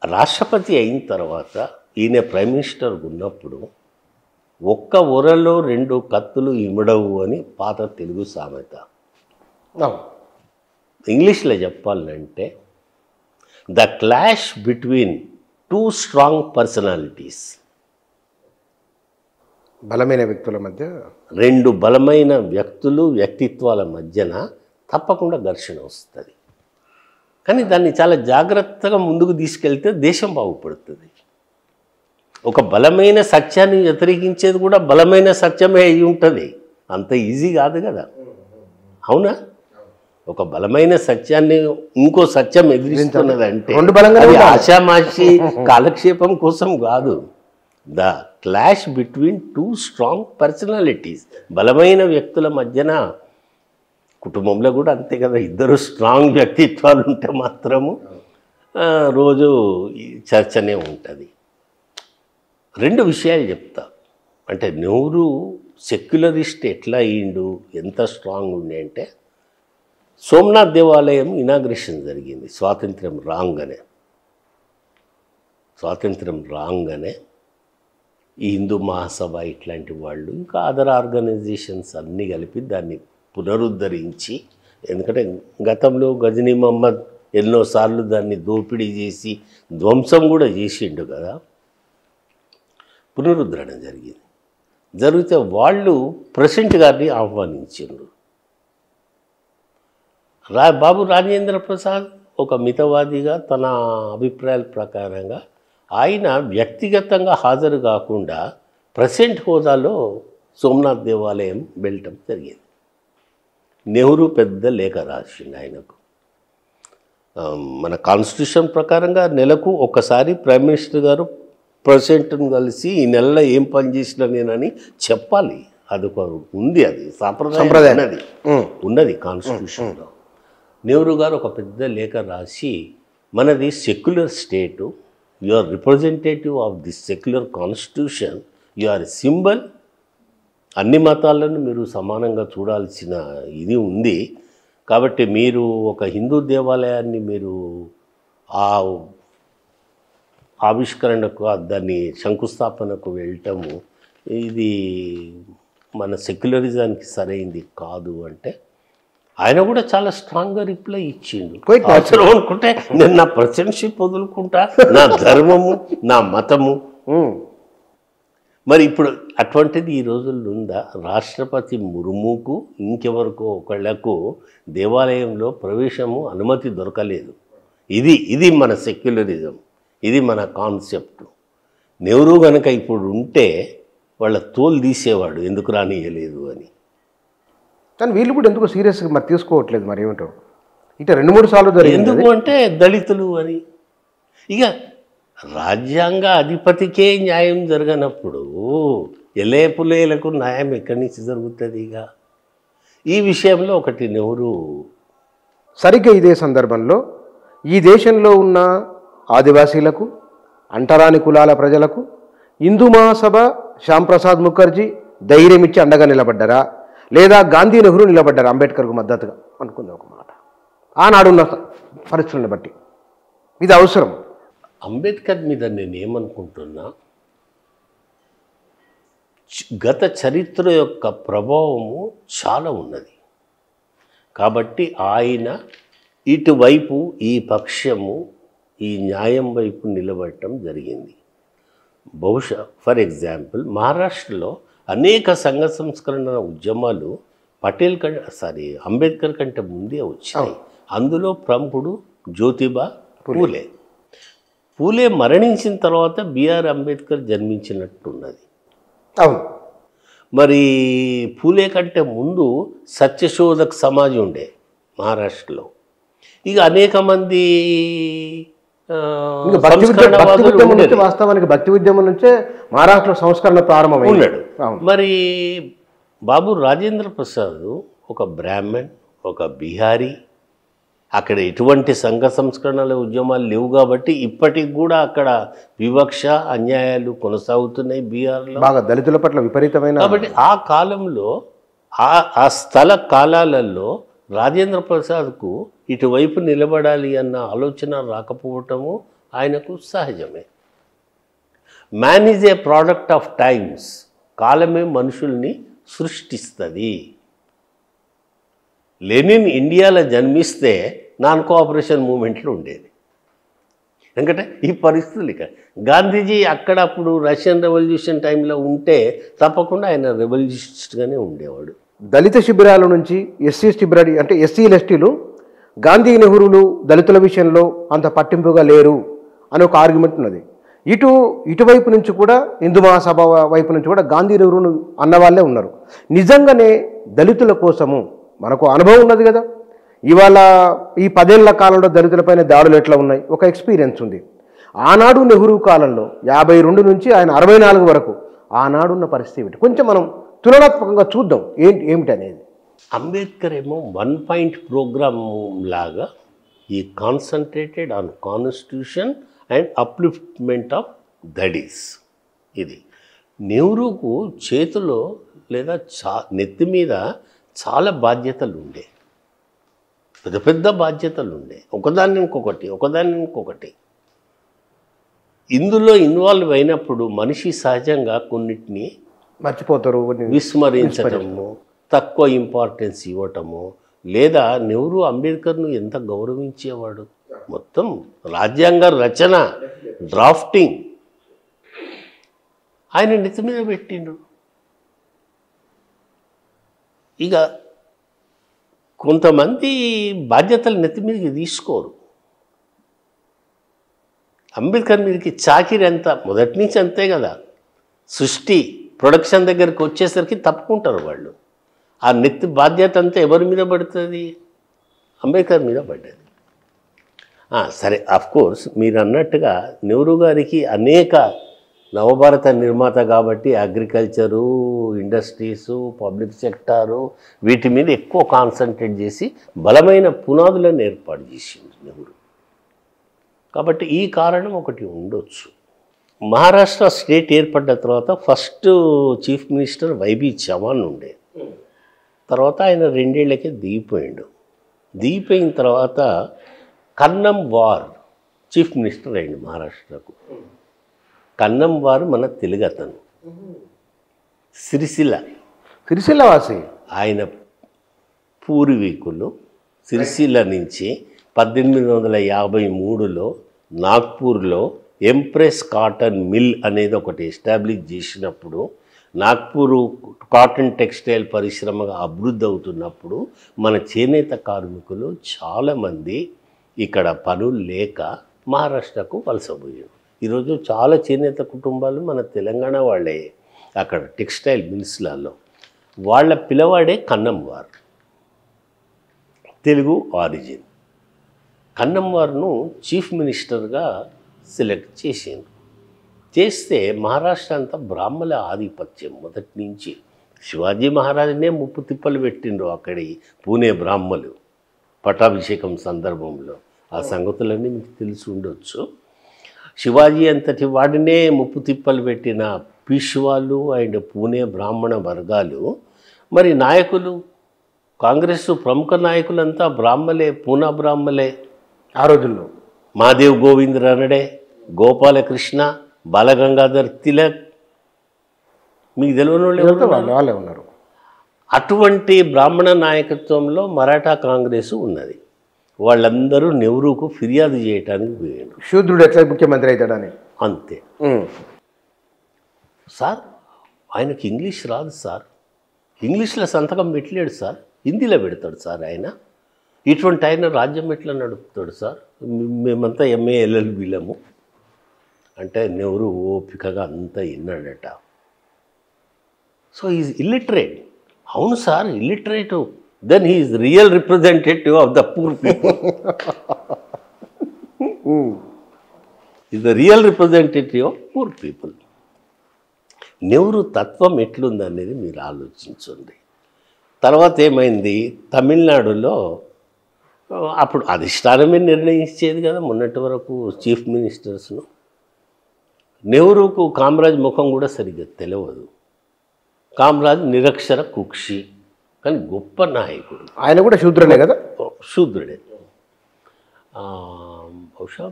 రాష్ట్రపతి అయిన తర్వాత ఈయన ప్రైమ్ మినిస్టర్ ఉన్నప్పుడు ఒక్క ఒరలో 2 కత్తులు ఇమడవు అని పాత తెలుగు సామెత. ఇంగ్లీష్లో చెప్పాలంటే the clash between 2 strong personalities.
బలమైన వ్యక్తుల మధ్య
2 బలమైన వ్యక్తిత్వాల మధ్యన తప్పకుండా ఘర్షణ వస్తుంది. కానీ దాన్ని చాలా జాగ్రత్తగా ముందుకు తీసుకెళ్తే దేశం బాగుపడుతుంది. ఒక బలమైన సత్యాన్ని వ్యతిరేకించేది కూడా బలమైన సత్యమే అయి ఉంటుంది. అంత ఈజీ కాదు కదా, అవునా? ఒక బలమైన సత్యాన్ని ఇంకో సత్యం ఎదిరిస్తున్నదంటే అది ఆశామాషి కాలక్షేపం కోసం కాదు. The clash between 2 strong personalities. బలమైన వ్యక్తుల మధ్యన, కుటుంబంలో కూడా అంతే కదా, 2 స్ట్రాంగ్ వ్యక్తిత్వాలు ఉంటే మాత్రము రోజు చర్చనే ఉంటుంది. 2 విషయాలు చెప్తా. అంటే నెహ్రూ సెక్యులరిస్ట్ ఎట్లా అయ్యిండు, ఎంత స్ట్రాంగ్ ఉండే అంటే, సోమనాథ్ దేవాలయం ఇనాగ్రేషన్ జరిగింది స్వాతంత్రం రాగానే ఈ హిందూ మహాసభ ఇట్లాంటి వాళ్ళు ఇంకా అదర్ ఆర్గనైజేషన్స్ అన్నీ కలిపి దాన్ని పునరుద్ధరించి, ఎందుకంటే గతంలో గజనీ మహమ్మద్ ఎన్నోసార్లు దాన్ని దోపిడీ చేసి ధ్వంసం కూడా చేసిండు కదా, పునరుద్ధరణ జరిగితే వాళ్ళు ప్రెసిడెంట్ గారిని ఆహ్వానించారు. బాబు రాజేంద్ర ప్రసాద్ ఒక మితవాదిగా తన అభిప్రాయాల ప్రకారంగా ఆయన వ్యక్తిగతంగా హాజరు కాకుండా ప్రెసిడెంట్ హోదాలో సోమనాథ్ దేవాలయం వెళ్ళటం జరిగింది. నెహ్రూ పెద్ద లేఖ రాసిండు ఆయనకు. మన కాన్స్టిట్యూషన్ ప్రకారంగా నెలకు ఒకసారి ప్రైమ్ మినిస్టర్ గారు ప్రెసిడెంట్ను కలిసి ఈ నెలలో ఏం పని చేసినా నేనని చెప్పాలి. అదొక ఉంది, అది సాంప్రదాయం ఉన్నది కాన్స్టిట్యూషన్లో. నెహ్రూ గారు ఒక పెద్ద లేఖ రాసి, మనది secular state, you are representative of the secular constitution, you are symbol, అన్ని మతాలను మీరు సమానంగా చూడాల్సిన ఇది ఉంది. కాబట్టి మీరు ఒక హిందూ దేవాలయాన్ని మీరు ఆ ఆవిష్కరణకు, దాన్ని శంకుస్థాపనకు వెళ్ళటము ఇది మన సెక్యులరిజానికి సరైంది కాదు అంటే ఆయన కూడా చాలా స్ట్రాంగ్గా రిప్లై ఇచ్చిండు. అనుకుంటే నేను నా ప్రెసిడెన్షిప్ వదులుకుంటా, నా ధర్మము, నా మతము. మరి ఇప్పుడు అటువంటిది ఈ రోజుల్లో ఉందా? రాష్ట్రపతి ముర్ముకు ఇంకెవరికో ఒకళ్లకు దేవాలయంలో ప్రవేశము అనుమతి దొరకలేదు. ఇది మన సెక్యులరిజం, ఇది మన కాన్సెప్ట్. నెహ్రూ కనుక ఇప్పుడు ఉంటే వాళ్ళ తోలు తీసేవాడు, ఎందుకు రానియలేదు అని.
కానీ వీళ్ళు కూడా ఎందుకు సీరియస్గా మరి తీసుకోవట్లేదు, మరి ఏమిటో. ఇట 2-3 సార్లు జరిగింది.
ఎందుకు అంటే దళితులు అని. ఇక రాజ్యాంగ అధిపతికే న్యాయం జరగనప్పుడు ఎలేపులేలకు న్యాయం ఎక్కడి నుంచి జరుగుతుంది? ఇక ఈ విషయంలో ఒకటి నెహ్రూ
సరిగ్గా ఇదే సందర్భంలో ఈ దేశంలో ఉన్న ఆదివాసీలకు, అంటరాని కులాల ప్రజలకు హిందూ మహాసభ, శ్యాంప్రసాద్ ముఖర్జీ ధైర్యం ఇచ్చి అండగా నిలబడ్డారా, లేదా గాంధీ నెహ్రూ నిలబడ్డారా అంబేద్కర్కు మద్దతుగా అనుకుందాం ఒక మాట. ఆనాడున్న పరిస్థితులను బట్టి ఇది అవసరం.
అంబేద్కర్ మీద నేనేమనుకుంటున్నా, గత చరిత్ర యొక్క ప్రభావము చాలా ఉన్నది. కాబట్టి ఆయన ఇటువైపు ఈ పక్షము ఈ న్యాయం వైపు నిలబడటం జరిగింది. బహుశా ఫర్ ఎగ్జాంపుల్ మహారాష్ట్రలో అనేక సంఘ సంస్కరణ ఉద్యమాలు అంబేద్కర్ కంటే ముందే వచ్చాయి. అందులో ప్రముఖుడు జ్యోతిబా పూలే. పూలే మరణించిన తర్వాత బిఆర్ అంబేద్కర్ జన్మించినట్టున్నది.
అవును.
మరి పూలే కంటే ముందు సత్యశోధక్ సమాజ్ ఉండే మహారాష్ట్రలో. ఇక అనేక మంది
వాస్తవానికి భక్తి ఉద్యమం నుంచే మహారాష్ట్ర సంస్కరణ ప్రారంభం
ఉన్నాడు. మరి బాబు రాజేంద్ర ప్రసాద్ ఒక బ్రాహ్మణ్, ఒక బిహారీ. అక్కడ ఎటువంటి సంఘ సంస్కరణల ఉద్యమాలు లేవు కాబట్టి ఇప్పటికి కూడా అక్కడ వివక్ష, అన్యాయాలు కొనసాగుతున్నాయి బీహార్లో.
బాగా దళితుల పట్ల విపరీతమైన.
కాబట్టి ఆ కాలంలో ఆ స్థల కాలాలలో రాజేంద్ర ప్రసాద్కు ఇటువైపు నిలబడాలి అన్న ఆలోచన రాకపోవటము ఆయనకు సహజమే. Man is a product of times. కాలమే మనుషుల్ని సృష్టిస్తుంది. లెనిన్ ఇండియాలో జన్మిస్తే నాన్ కోఆపరేషన్ మూమెంట్లు ఉండేది. ఎందుకంటే ఈ పరిస్థితులు ఇక గాంధీజీ అక్కడ అప్పుడు రష్యన్ రెవల్యూషన్ టైంలో ఉంటే తప్పకుండా ఆయన రెవల్యూషనిస్ట్గానే ఉండేవాడు.
దళిత శిబిరాల నుంచి ఎస్సీ శిబిరాలు అంటే ఎస్సీలు, ఎస్టీలు గాంధీ నెహ్రూలు దళితుల విషయంలో అంత పట్టింపుగా లేరు అని ఒక ఆర్గ్యుమెంట్ ఉన్నది. ఇటువైపు నుంచి కూడా హిందూ మహాసభ వైపు నుంచి కూడా గాంధీ నెహ్రూను అన్నవాళ్ళే ఉన్నారు. నిజంగానే దళితుల కోసము మనకు అనుభవం ఉన్నది కదా. ఇవాళ ఈ 10 ఏళ్ల కాలంలో దళితులపైన దాడులు ఎట్లా ఉన్నాయి, ఒక ఎక్స్పీరియన్స్ ఉంది. ఆనాడు నెహ్రూ కాలంలో 52 నుంచి ఆయన 64 వరకు ఆనాడున్న పరిస్థితి ఏమిటి కొంచెం మనం తులనాత్మకంగా చూద్దాం ఏమిటి అనేది.
అంబేద్కర్ ఏమో 1 పాయింట్ ప్రోగ్రామ్ లాగా ఈ concentrated on constitution and upliftment of దడీస్. ఇది నెహ్రూకు చేతిలో లేదా నెత్తి మీద చాలా బాధ్యతలు ఉండే, పెద్ద పెద్ద బాధ్యతలు ఉండే, ఒకదాన్ని ఇంకొకటి. ఇందులో ఇన్వాల్వ్ అయినప్పుడు మనిషి సహజంగా కొన్నిటిని
మర్చిపోతారు,
విస్మరించటము, తక్కువ ఇంపార్టెన్స్ ఇవ్వటము. లేదా నెహ్రూ అంబేద్కర్ను ఎంత గౌరవించేవాడు. మొత్తం రాజ్యాంగ రచన, డ్రాఫ్టింగ్ ఆయన నెత్తి మీద పెట్టిండు. ఇక కొంతమంది బాధ్యతలు నెత్తి మీదకి తీసుకోరు. అంబేద్కర్ మీదకి చాకిరి ఎంత మొదటి నుంచి అంతే కదా. సృష్టి ప్రొడక్షన్ దగ్గరికి వచ్చేసరికి తప్పుకుంటారు వాళ్ళు. ఆ నెత్తి బాధ్యత అంతా ఎవరి మీద పడుతుంది? అంబేద్కర్ మీద పడ్డది. సరే, అఫ్కోర్స్ మీరు అన్నట్టుగా నెహ్రూ గారికి అనేక నవభారత నిర్మాత కాబట్టి అగ్రికల్చరు, ఇండస్ట్రీసు, పబ్లిక్ సెక్టారు వీటి మీద ఎక్కువ కాన్సన్ట్రేట్ చేసి బలమైన పునాదులను ఏర్పాటు చేసింది నెహ్రూ. కాబట్టి ఈ కారణం ఒకటి ఉండొచ్చు. మహారాష్ట్ర స్టేట్ ఏర్పడ్డ తర్వాత first chief minister YB Chavan ఉండే. తర్వాత ఆయన 2 ఏళ్లకే దిగిపోయాడు. దిగిపోయిన తర్వాత కన్నం వార్ చీఫ్ మినిస్టర్ అయ్యిండు మహారాష్ట్రకు. కన్నం వారు మన తెలుగు అతను, సిరిసిల్ల
వాసి.
ఆయన పూర్వీకులు సిరిసిల్ల నుంచి 1853లో నాగ్పూర్లో ఎంప్రెస్ కాటన్ మిల్ అనేది ఒకటి ఎస్టాబ్లిష్ చేసినప్పుడు, నాగ్పూర్ కాటన్ టెక్స్టైల్ పరిశ్రమగా అభివృద్ధి అవుతున్నప్పుడు మన చేనేత కార్మికులు చాలామంది ఇక్కడ పనులు లేక మహారాష్ట్రకు వలసపోయారు. ఈరోజు చాలా చేనేత కుటుంబాలు మన తెలంగాణ వాళ్ళే అక్కడ టెక్స్టైల్ మిల్స్లలో. వాళ్ళ పిల్లవాడే కన్నం వారు, తెలుగు ఆరిజిన్. కన్నంవార్ను చీఫ్ మినిస్టర్గా సెలెక్ట్ చేసింది. చేస్తే మహారాష్ట్ర అంతా బ్రాహ్మణ ఆధిపత్యం మొదటి నుంచి. శివాజీ మహారాజునే ముప్పు తిప్పలు పెట్టిండ్రు అక్కడి పూణే బ్రాహ్మలు పట్టాభిషేకం సందర్భంలో. ఆ సంగతులన్నీ మీకు తెలిసి ఉండొచ్చు. శివాజీ అంతటి వాడినే ముప్పు తిప్పలు పెట్టిన పీష్వాలు అండ్ పూణే బ్రాహ్మణ వర్గాలు, మరి నాయకులు కాంగ్రెస్ ప్రముఖ నాయకులంతా బ్రాహ్మలే, పూనా బ్రాహ్మలే
ఆ రోజుల్లో.
మాదేవ్ గోవింద్ రనడే, గోపాలకృష్ణ, బాలగంగాధర్ తిలక్, మీకు తెలియని
వాళ్ళే ఉన్నారు.
అటువంటి బ్రాహ్మణ నాయకత్వంలో మరాఠా కాంగ్రెస్ ఉన్నది. వాళ్ళందరూ నెహ్రూకు ఫిర్యాదు చేయటానికి పోయాడు.
శూద్రుడు ఎట్లా ముఖ్యమంత్రి అవుతాడని.
అంతే. సార్ ఆయనకి ఇంగ్లీష్ రాదు సార్, ఇంగ్లీష్లో సంతకం పెట్టలేడు సార్, హిందీలో పెడతాడు సార్ ఆయన. ఇటువంటి ఆయన రాజ్యం ఎట్లా నడుపుతాడు సార్, మేమంతా ఎంఏ ఎల్ఎల్బీలము అంటే నెహ్రూ ఓపికగా అంతా విన్నాడట. So is illiterate. అవును sir illiterate, then he is real representative of the poor people. Is the real representative of poor people. Nehru తత్వం ఎట్లుందనేది మీరు ఆలోచించండి. తర్వాత ఏమైంది, తమిళనాడులో అప్పుడు అధిష్టానమే నిర్ణయించేది కదా మొన్నటి వరకు చీఫ్ మినిస్టర్స్ను. నెహ్రూకు కామరాజ్ ముఖం కూడా సరిగ్గా తెలియదు. కామరాజ్ నిరక్షర కుక్షి కానీ గొప్ప నాయకుడు.
ఆయన కూడా శూద్రుడే కదా.
శూద్రుడే, బహుశా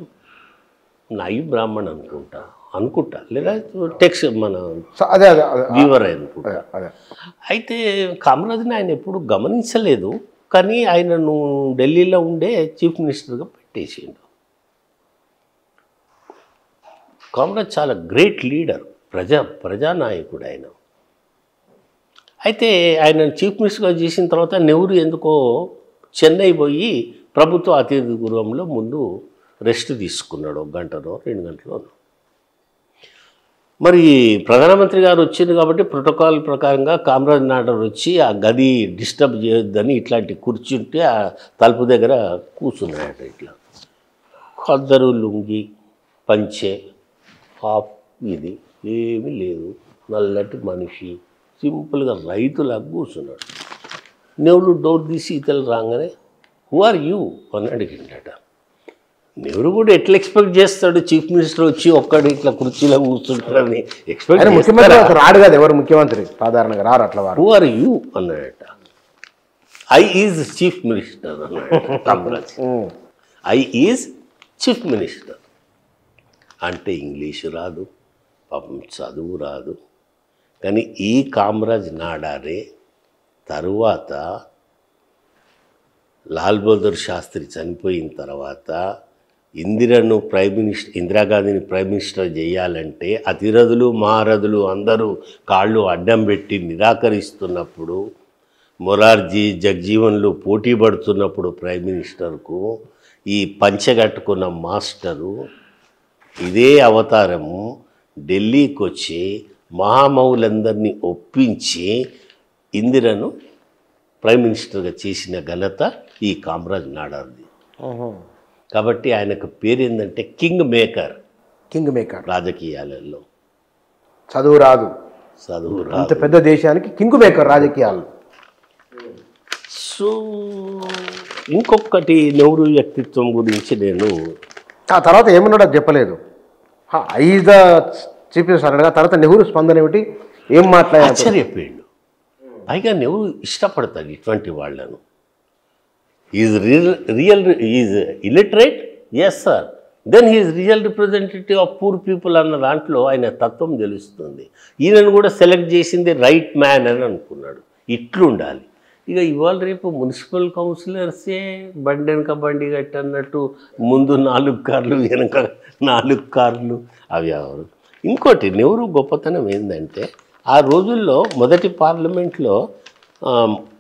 నాయి బ్రాహ్మణ్ అనుకుంటా లేదా టెక్స్ మన
అదే
వీవర్ అనుకుంటా. అయితే కామరాజ్ని ఆయన ఎప్పుడు గమనించలేదు, కానీ ఆయనను ఢిల్లీలో ఉండే చీఫ్ మినిస్టర్గా పెట్టేసిండు. కామరాజ్ చాలా గ్రేట్ లీడర్, ప్రజానాయకుడు ఆయన. అయితే ఆయన చీఫ్ మినిస్టర్గా చేసిన తర్వాత నెహ్రూ ఎందుకో చెన్నై పోయి ప్రభుత్వ అతిథి గృహంలో ముందు రెస్ట్ తీసుకున్నాడు, 1 గంటనో 2 గంటలో. మరి ప్రధానమంత్రి గారు వచ్చింది కాబట్టి ప్రోటోకాల్ ప్రకారంగా కామరాజ్ నాయుడు వచ్చి ఆ గది డిస్టర్బ్ చేయొద్దని ఇట్లాంటి కూర్చుంటే ఆ తలుపు దగ్గర కూర్చున్నాయట. ఇట్లా ఖద్దరు లుంగి పంచె హాఫ్, ఇది ఏమీ లేదు, నల్లటి మనిషి సింపుల్గా రైతులాగా కూర్చున్నాడు. నెహ్రూ డోర్ తీసి ఇతలు రాగానే హూ ఆర్ యూ అని అడిగిండట. నెహ్రూ కూడా ఎట్లా ఎక్స్పెక్ట్ చేస్తాడు, చీఫ్ మినిస్టర్ వచ్చి ఒక్కడు ఇట్లా కుర్చీలో కూర్చుంటారని ఎక్స్పెక్ట్.
ముఖ్యమంత్రి రాడు కదా, ఎవరు ముఖ్యమంత్రి సాధారణంగా రారు అట్లా.
హూ ఆర్ యూ అన్నాడట. ఐ ఈజ్ చీఫ్ మినిస్టర్ అన్నాడు Kamaraj. I is chief minister అంటే ఇంగ్లీషు రాదు, పాపం చదువు రాదు. కానీ ఈ కామరాజ్ నాడారే తరువాత లాల్ బహదూర్ శాస్త్రి చనిపోయిన తర్వాత ఇందిరాగాంధీని ప్రైమ్ మినిస్టర్ చేయాలంటే అతిరథులు మహారథులు అందరూ కాళ్ళు అడ్డం పెట్టి నిరాకరిస్తున్నప్పుడు, మొరార్జీ జగ్జీవన్లు పోటీ పడుతున్నప్పుడు ప్రైమ్ మినిస్టర్కు ఈ పంచగట్టుకున్న మాస్టరు ఇదే అవతారము ఢిల్లీకి వచ్చి మహామౌలందరినీ ఒప్పించి ఇందిరను ప్రైమ్ మినిస్టర్గా చేసిన ఘనత ఈ కామరాజ్ నాడార్ది. కాబట్టి ఆయనకు పేరు ఏంటంటే కింగ్ మేకర్. రాజకీయాలలో
చదువు రాదు,
అంత
పెద్ద దేశానికి కింగ్ మేకర్ రాజకీయాలు.
సో ఇంకొకటి నెహ్రూ వ్యక్తిత్వం గురించి నేను
ఆ తర్వాత ఏమన్నాడో చెప్పలేదు. ఐజ్ ద చీఫ్ మినిస్టర్ అన్నాడు. తర్వాత నెహ్రూ స్పందన ఏమిటి, ఏం మాట్లాడారు?
ఆశ్చర్యపోయాడు. పైగా నెహ్రూ ఇష్టపడతాడు ఇటువంటి వాళ్ళను. Is illiterate, yes sir, then he is real representative of poor people అన్న దాంట్లో ఆయన తత్వం తెలుస్తుంది. ఈయనను కూడా సెలెక్ట్ చేసింది రైట్ మ్యాన్ అని అనుకున్నాడు. ఇట్లుండాలి. ఇక ఇవాళ రేపు మున్సిపల్ కౌన్సిలర్సే బండి వెనక బండి కట్టన్నట్టు ముందు 4 కార్లు వెనక 4 కార్లు అవి ఎవరు. ఇంకోటి నెహ్రూ గొప్పతనం ఏంటంటే ఆ రోజుల్లో మొదటి పార్లమెంట్లో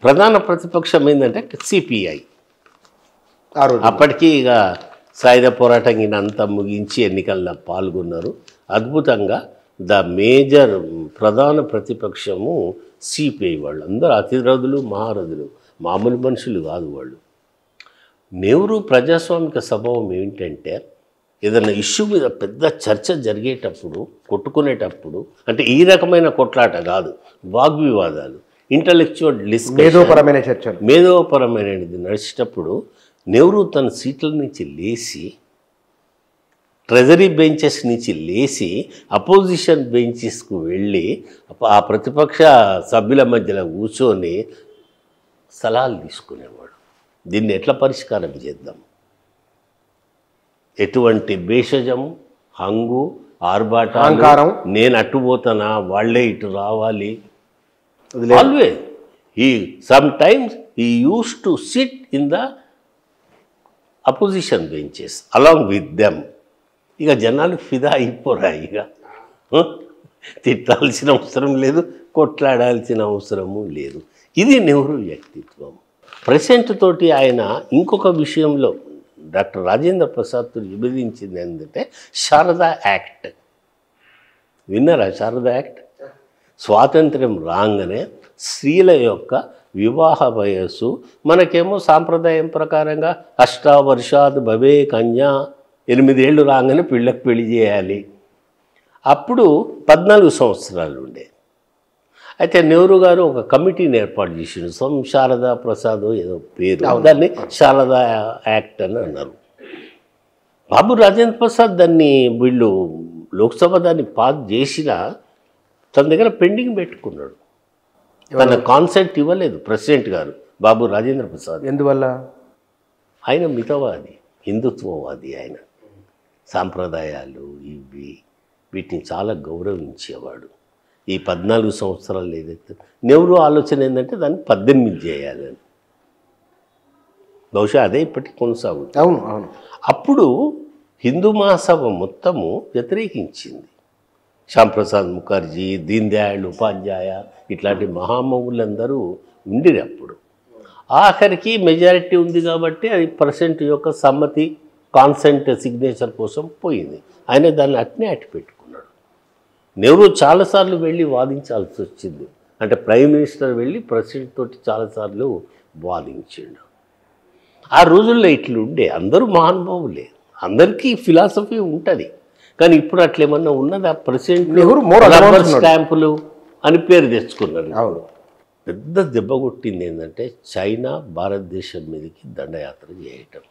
ప్రధాన ప్రతిపక్షం ఏంటంటే సిపిఐ. అప్పటికీ ఇక సాయుధ పోరాటం అంతా ముగించి ఎన్నికల్లో పాల్గొన్నారు. అద్భుతంగా మేజర్ ప్రధాన ప్రతిపక్షము సిపిఐ వాళ్ళు. అందరూ అతిరథులు మహారథులు, మామూలు మనుషులు కాదు వాళ్ళు. నెహ్రూ ప్రజాస్వామిక స్వభావం ఏంటంటే ఏదైనా ఇష్యూ మీద పెద్ద చర్చ జరిగేటప్పుడు కొట్టుకునేటప్పుడు అంటే ఈ రకమైన కొట్లాట కాదు, వాగ్వివాదాలు, ఇంటలెక్చువల్ డిస్కషన్,
మేధోపరమైన చర్చలు,
మేధోపరమైనది నడిచేటప్పుడు నెహ్రూ తన సీట్ల నుంచి లేచి ట్రెజరీ బెంచెస్ నుంచి లేచి అపోజిషన్ బెంచెస్కు వెళ్ళి ఆ ప్రతిపక్ష సభ్యుల మధ్యలో కూర్చొని సలహాలు తీసుకునేవాడు. దీన్ని ఎట్లా పరిష్కారం చేద్దాం, ఎటువంటి భేషజం, హంగు, ఆర్భాటం, నేను అట్టుపోతానా, వాళ్ళే ఇటు రావాలి. Always he sometimes he used to sit in the opposition benches along with them. ఇక జనాలు ఫిదా అయిపోరా, ఇక తిట్టాల్సిన అవసరం లేదు, కొట్లాడాల్సిన అవసరము లేదు. ఇది నెహ్రూ వ్యక్తిత్వం. ప్రెసిడెంట్ తోటి ఆయన ఇంకొక విషయంలో డాక్టర్ రాజేంద్ర ప్రసాద్తో విభజించింది ఏంటంటే శారదా యాక్ట్. విన్నారా శారదా యాక్ట్? స్వాతంత్ర్యం రాగానే స్త్రీల యొక్క వివాహ వయస్సు మనకేమో సాంప్రదాయం ప్రకారంగా అష్టావర్షాద్ భవే కన్యా, 8 ఏళ్ళు రాగానే పిల్లకి పెళ్లి చేయాలి. అప్పుడు 14 సంవత్సరాలు ఉండే. అయితే నెహ్రూ గారు ఒక కమిటీని ఏర్పాటు చేసిండు, శారదా ప్రసాద్ ఏదో పేరు, దాన్ని శారదా యాక్ట్ అని అన్నారు. బాబు రాజేంద్ర ప్రసాద్ దాన్ని వీళ్ళు లోక్సభ దాన్ని పాస్ చేసినా తన దగ్గర పెండింగ్ పెట్టుకున్నాడు. తన కాన్సెప్ట్ ఇవ్వలేదు ప్రెసిడెంట్ గారు బాబు రాజేంద్ర ప్రసాద్.
ఎందువల్ల?
ఆయన మితవాది, హిందుత్వవాది. ఆయన సాంప్రదాయాలు వీటిని చాలా గౌరవించేవాడు. ఈ 14 సంవత్సరాలు ఏదైతే నెహ్రూ ఆలోచన ఏంటంటే దాన్ని 18 చేయాలని. బహుశా అదే ఇప్పటికి కొనసాగుతుంది.
అవును అవును.
అప్పుడు హిందూ మహాసభ మొత్తము వ్యతిరేకించింది. శ్యాంప్రసాద్ ముఖర్జీ, దీన్ దయాళ్ ఉపాధ్యాయ ఇట్లాంటి మహామహులందరూ ఉండిరు అప్పుడు. ఆఖరికి మెజారిటీ ఉంది కాబట్టి అది ప్రెసిడెంట్ యొక్క సమ్మతి, కాన్సెంట్, సిగ్నేచర్ కోసం పోయింది. ఆయన దాన్ని అట్నే అట్టి పెట్టుకున్నాడు. నెహ్రూ చాలాసార్లు వెళ్ళి వాదించాల్సి వచ్చింది. అంటే ప్రైమ్ మినిస్టర్ వెళ్ళి ప్రెసిడెంట్ తోటి చాలాసార్లు వాదించిండు. ఆ రోజుల్లో ఇట్లుండే, అందరూ మహానుభావులే, అందరికీ ఫిలాసఫీ ఉంటుంది. కానీ ఇప్పుడు అట్లేమన్నా ఉన్నదా? ప్రెసిడెంట్
నెహ్రూ
రబ్బర్ స్టాంపులు అని పేరు తెచ్చుకున్నారు. పెద్ద దెబ్బ కొట్టింది ఏంటంటే చైనా భారతదేశం మీదకి దండయాత్ర చేయటం.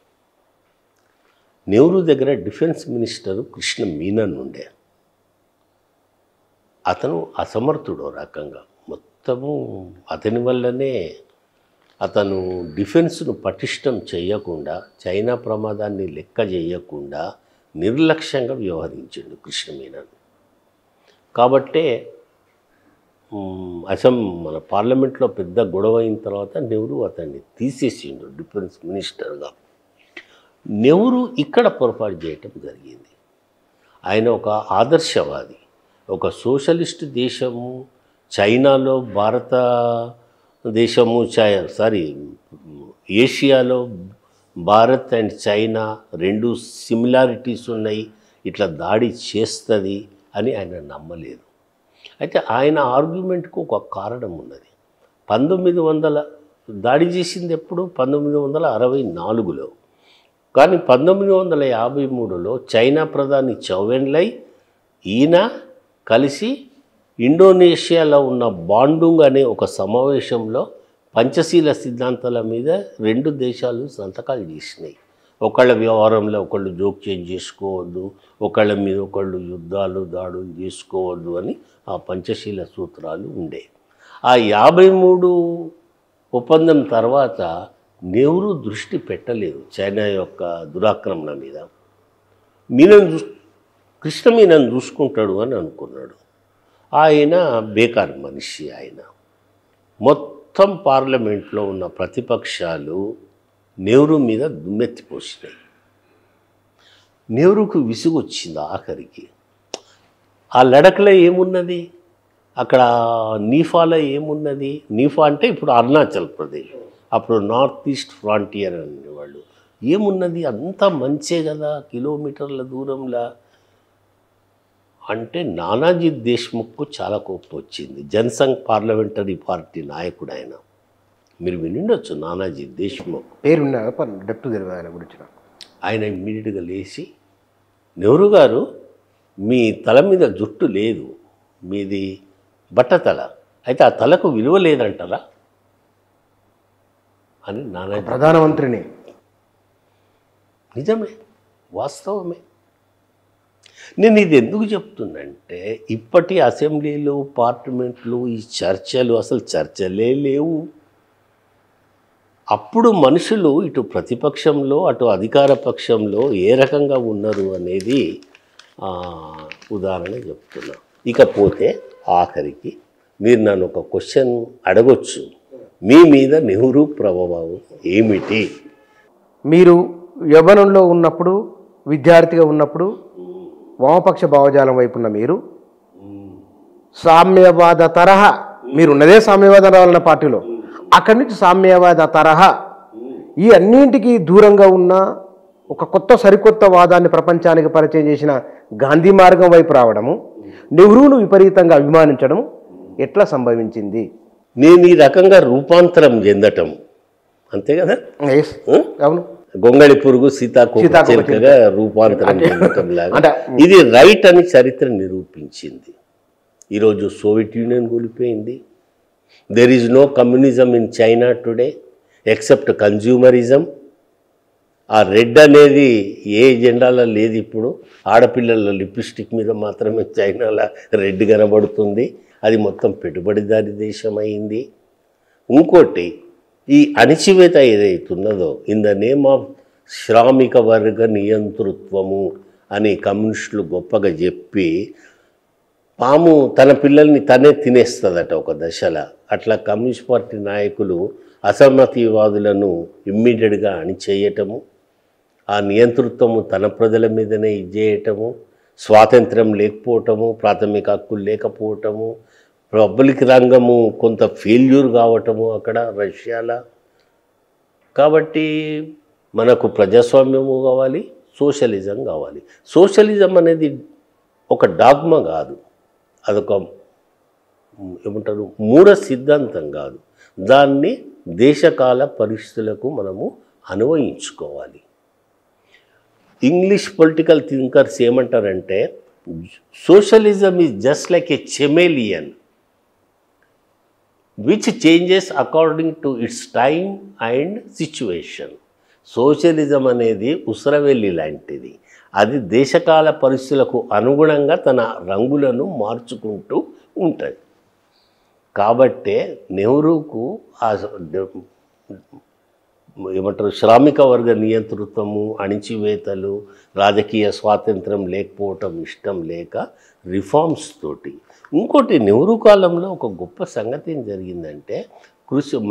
నెహ్రూ దగ్గర డిఫెన్స్ మినిస్టరు కృష్ణ మీనన్ ఉండే. అతను అసమర్థుడు రకంగా, మొత్తము అతని వల్లనే అతను డిఫెన్స్ను పటిష్టం చేయకుండా, చైనా ప్రమాదాన్ని లెక్క చేయకుండా నిర్లక్ష్యంగా వ్యవహరించిండు కృష్ణ మీనన్. కాబట్టే మన పార్లమెంట్లో పెద్ద గొడవ అయిన తర్వాత నెహ్రూ అతన్ని తీసేసిండు డిఫెన్స్ మినిస్టర్గా. నెహ్రూ ఇక్కడ పొరపాటు చేయటం జరిగింది. ఆయన ఒక ఆదర్శవాది, ఒక సోషలిస్ట్ దేశము, చైనాలో భారతదేశము, ఏషియాలో భారత్ అండ్ చైనా రెండు సిమిలారిటీస్ ఉన్నాయి, ఇట్లా దాడి చేస్తుంది అని ఆయన నమ్మలేదు. అయితే ఆయన ఆర్గ్యుమెంట్కు ఒక కారణం ఉన్నది. 1900 దాడి చేసింది ఎప్పుడు? 1964లో. కానీ 1953లో చైనా ప్రధాని చౌవెన్లై ఈయన కలిసి ఇండోనేషియాలో ఉన్న బాండుంగ్ అనే ఒక సమావేశంలో పంచశీల సిద్ధాంతాల మీద 2 దేశాలు సంతకాలు చేసినాయి. ఒకళ్ళ వ్యవహారంలో ఒకళ్ళు జోక్యం చేసుకోవద్దు, ఒకళ్ళ మీద ఒకళ్ళు యుద్ధాలు దాడులు చేసుకోవద్దు అని ఆ పంచశీల సూత్రాలు ఉండే. ఆ 53 ఒప్పందం తర్వాత నెహ్రూ దృష్టి పెట్టలేదు చైనా యొక్క దురాక్రమణ మీద. కృష్ణ మీనన్ చూసుకుంటాడు అని అనుకున్నాడు. ఆయన బేకార్ మనిషి. ఆయన మొత్తం పార్లమెంట్లో ఉన్న ప్రతిపక్షాలు నెహ్రూ మీద దుమ్మెత్తిపోసినాయి. నెహ్రూకు విసుగు వచ్చింది ఆఖరికి. ఆ లడఖ్లో ఏమున్నది, అక్కడ నీఫాలో ఏమున్నది? నీఫా అంటే ఇప్పుడు అరుణాచల్ ప్రదేశ్, అప్పుడు నార్త్ ఈస్ట్ ఫ్రాంటియర్ అనేవాళ్ళు. ఏమున్నది? అంతా మంచే కదా, కిలోమీటర్ల దూరంలో. అంటే నానాజీ దేశ్ముఖ్కు చాలా కోపం వచ్చింది. జనసంఘ్ పార్లమెంటరీ పార్టీ నాయకుడు ఆయన. మీరు వినిండొచ్చు, నానాజీ దేశ్ముఖ్.
పేరున్నా డెప్త్ తెలియదు ఆయన గురించి నాకు.
ఆయన ఇమ్మీడియట్గా లేచి, నెహ్రూ గారు మీ తల మీద జుట్టు లేదు, మీది బట్టతల, అయితే ఆ తలకు విలువ లేదంటారా అని నానాజీ.
ప్రధానమంత్రిని.
నిజమే, వాస్తవమే. నేను ఇది ఎందుకు చెప్తున్నంటే ఇప్పటి అసెంబ్లీలు పార్లమెంట్లు ఈ చర్చలు అసలు చర్చలే లేవు. అప్పుడు మనుషులు ఇటు ప్రతిపక్షంలో అటు అధికార పక్షంలో ఏ రకంగా ఉన్నారు అనేది ఉదాహరణ చెప్తున్నా. ఇకపోతే ఆఖరికి మీరు నన్ను ఒక క్వశ్చన్ అడగొచ్చు, మీ మీద నెహ్రూ ప్రభావం ఏమిటి?
మీరు యవ్వనంలో ఉన్నప్పుడు, విద్యార్థిగా ఉన్నప్పుడు వామపక్ష భావజాలం వైపు ఉన్న మీరు సామ్యవాద తరహా, మీరున్నదే సామ్యవాద రావాలన్న పార్టీలో, అక్కడి నుంచి సామ్యవాద తరహా ఈ అన్నింటికి దూరంగా ఉన్న ఒక కొత్త సరికొత్త వాదాన్ని ప్రపంచానికి పరిచయం చేసిన గాంధీ మార్గం వైపు రావడము, నెహ్రూను విపరీతంగా అభిమానించడం ఎట్లా సంభవించింది?
నేను ఈ రకంగా రూపాంతరం చెందటం అంతే కదా.
అవును,
గొంగళి పురుగు సీతాకోకచిలుకగా రూపాంతరం చెందటం లాగా ఇది రైట్ అని చరిత్ర నిరూపించింది. ఈరోజు సోవియట్ యూనియన్ కూలిపోయింది. There is no communism in China today except consumerism. ఆ రెడ్ అనేది ఏ జెండాలో లేదు. ఇప్పుడు ఆడపిల్లల లిప్స్టిక్ మీద మాత్రమే చైనాలో రెడ్ కనబడుతుంది. అది మొత్తం పెట్టుబడిదారి దేశం అయింది. ఇంకోటి, ఈ అణిచివేత ఏదైతున్నదో ఇన్ ద నేమ్ ఆఫ్ శ్రామిక వర్గ నియంతృత్వము అని కమ్యూనిస్టులు గొప్పగా చెప్పి, పాము తన పిల్లల్ని తనే తినేస్తుందట ఒక దశలో. అట్లా కమ్యూనిస్ట్ పార్టీ నాయకులు అసమ్మతివాదులను ఇమ్మీడియట్గా అణిచేయటము, ఆ నియంతృత్వము తన ప్రజల మీదనే ఇచ్చేయటము, స్వాతంత్రం లేకపోవటము, ప్రాథమిక హక్కులు లేకపోవటము, పబ్లిక్ రంగము కొంత ఫెయిల్యూర్ కావటము అక్కడ రష్యాలో. కాబట్టి మనకు ప్రజాస్వామ్యము కావాలి, సోషలిజం కావాలి. సోషలిజం అనేది ఒక డాగ్మా కాదు, అదొక ఏమంటారు మూఢ సిద్ధాంతం కాదు. దాన్ని దేశకాల పరిస్థితులకు మనము అన్వయించుకోవాలి. ఇంగ్లీష్ పొలిటికల్ థింకర్స్ ఏమంటారంటే socialism is just like a chameleon which changes according to its time and situation. Socialism అనేది ఉసరవెల్లి లాంటిది. అది దేశకాల పరిస్థితులకు అనుగుణంగా తన రంగులను మార్చుకుంటూ ఉంటుంది. కాబట్టే నెహ్రూకు ఆ ఏమంటారు శ్రామిక వర్గ నియంతృత్వము, అణిచివేతలు, రాజకీయ స్వాతంత్రం లేకపోవటం ఇష్టం లేక రిఫార్మ్స్ తోటి. ఇంకోటి, నెహ్రూ కాలంలో ఒక గొప్ప సంగతి ఏం జరిగిందంటే,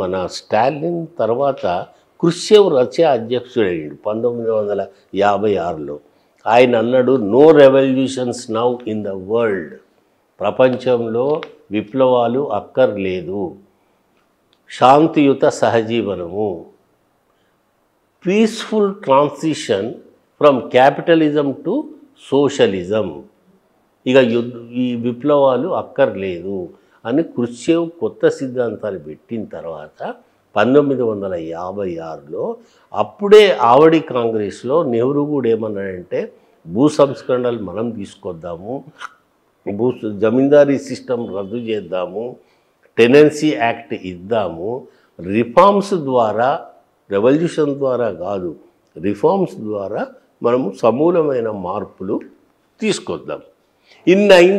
మన స్టాలిన్ తర్వాత క్రుష్చెవ్ రష్యా అధ్యక్షుడయ్యాడు 1956లో. ఆయన అన్నాడు, no revolutions now in the world. ప్రపంచంలో విప్లవాలు అక్కర్లేదు, శాంతియుత సహజీవనము, peaceful transition from capitalism to socialism. ఇక ఈ విప్లవాలు అక్కర్లేదు అని క్రుష్చెవ్ కొత్త సిద్ధాంతాలు పెట్టిన తర్వాత 1956లో అప్పుడే ఆవడి కాంగ్రెస్లో నెహ్రూ కూడా ఏమన్నాడంటే, భూ సంస్కరణలు మనం తీసుకొద్దాము, జమీందారీ సిస్టమ్ రద్దు చేద్దాము, టెనెన్సీ యాక్ట్ ఇద్దాము, రిఫార్మ్స్ ద్వారా, రెవల్యూషన్ ద్వారా కాదు, రిఫార్మ్స్ ద్వారా మనము సమూలమైన మార్పులు తీసుకొద్దాం. ఇన్ని అయిన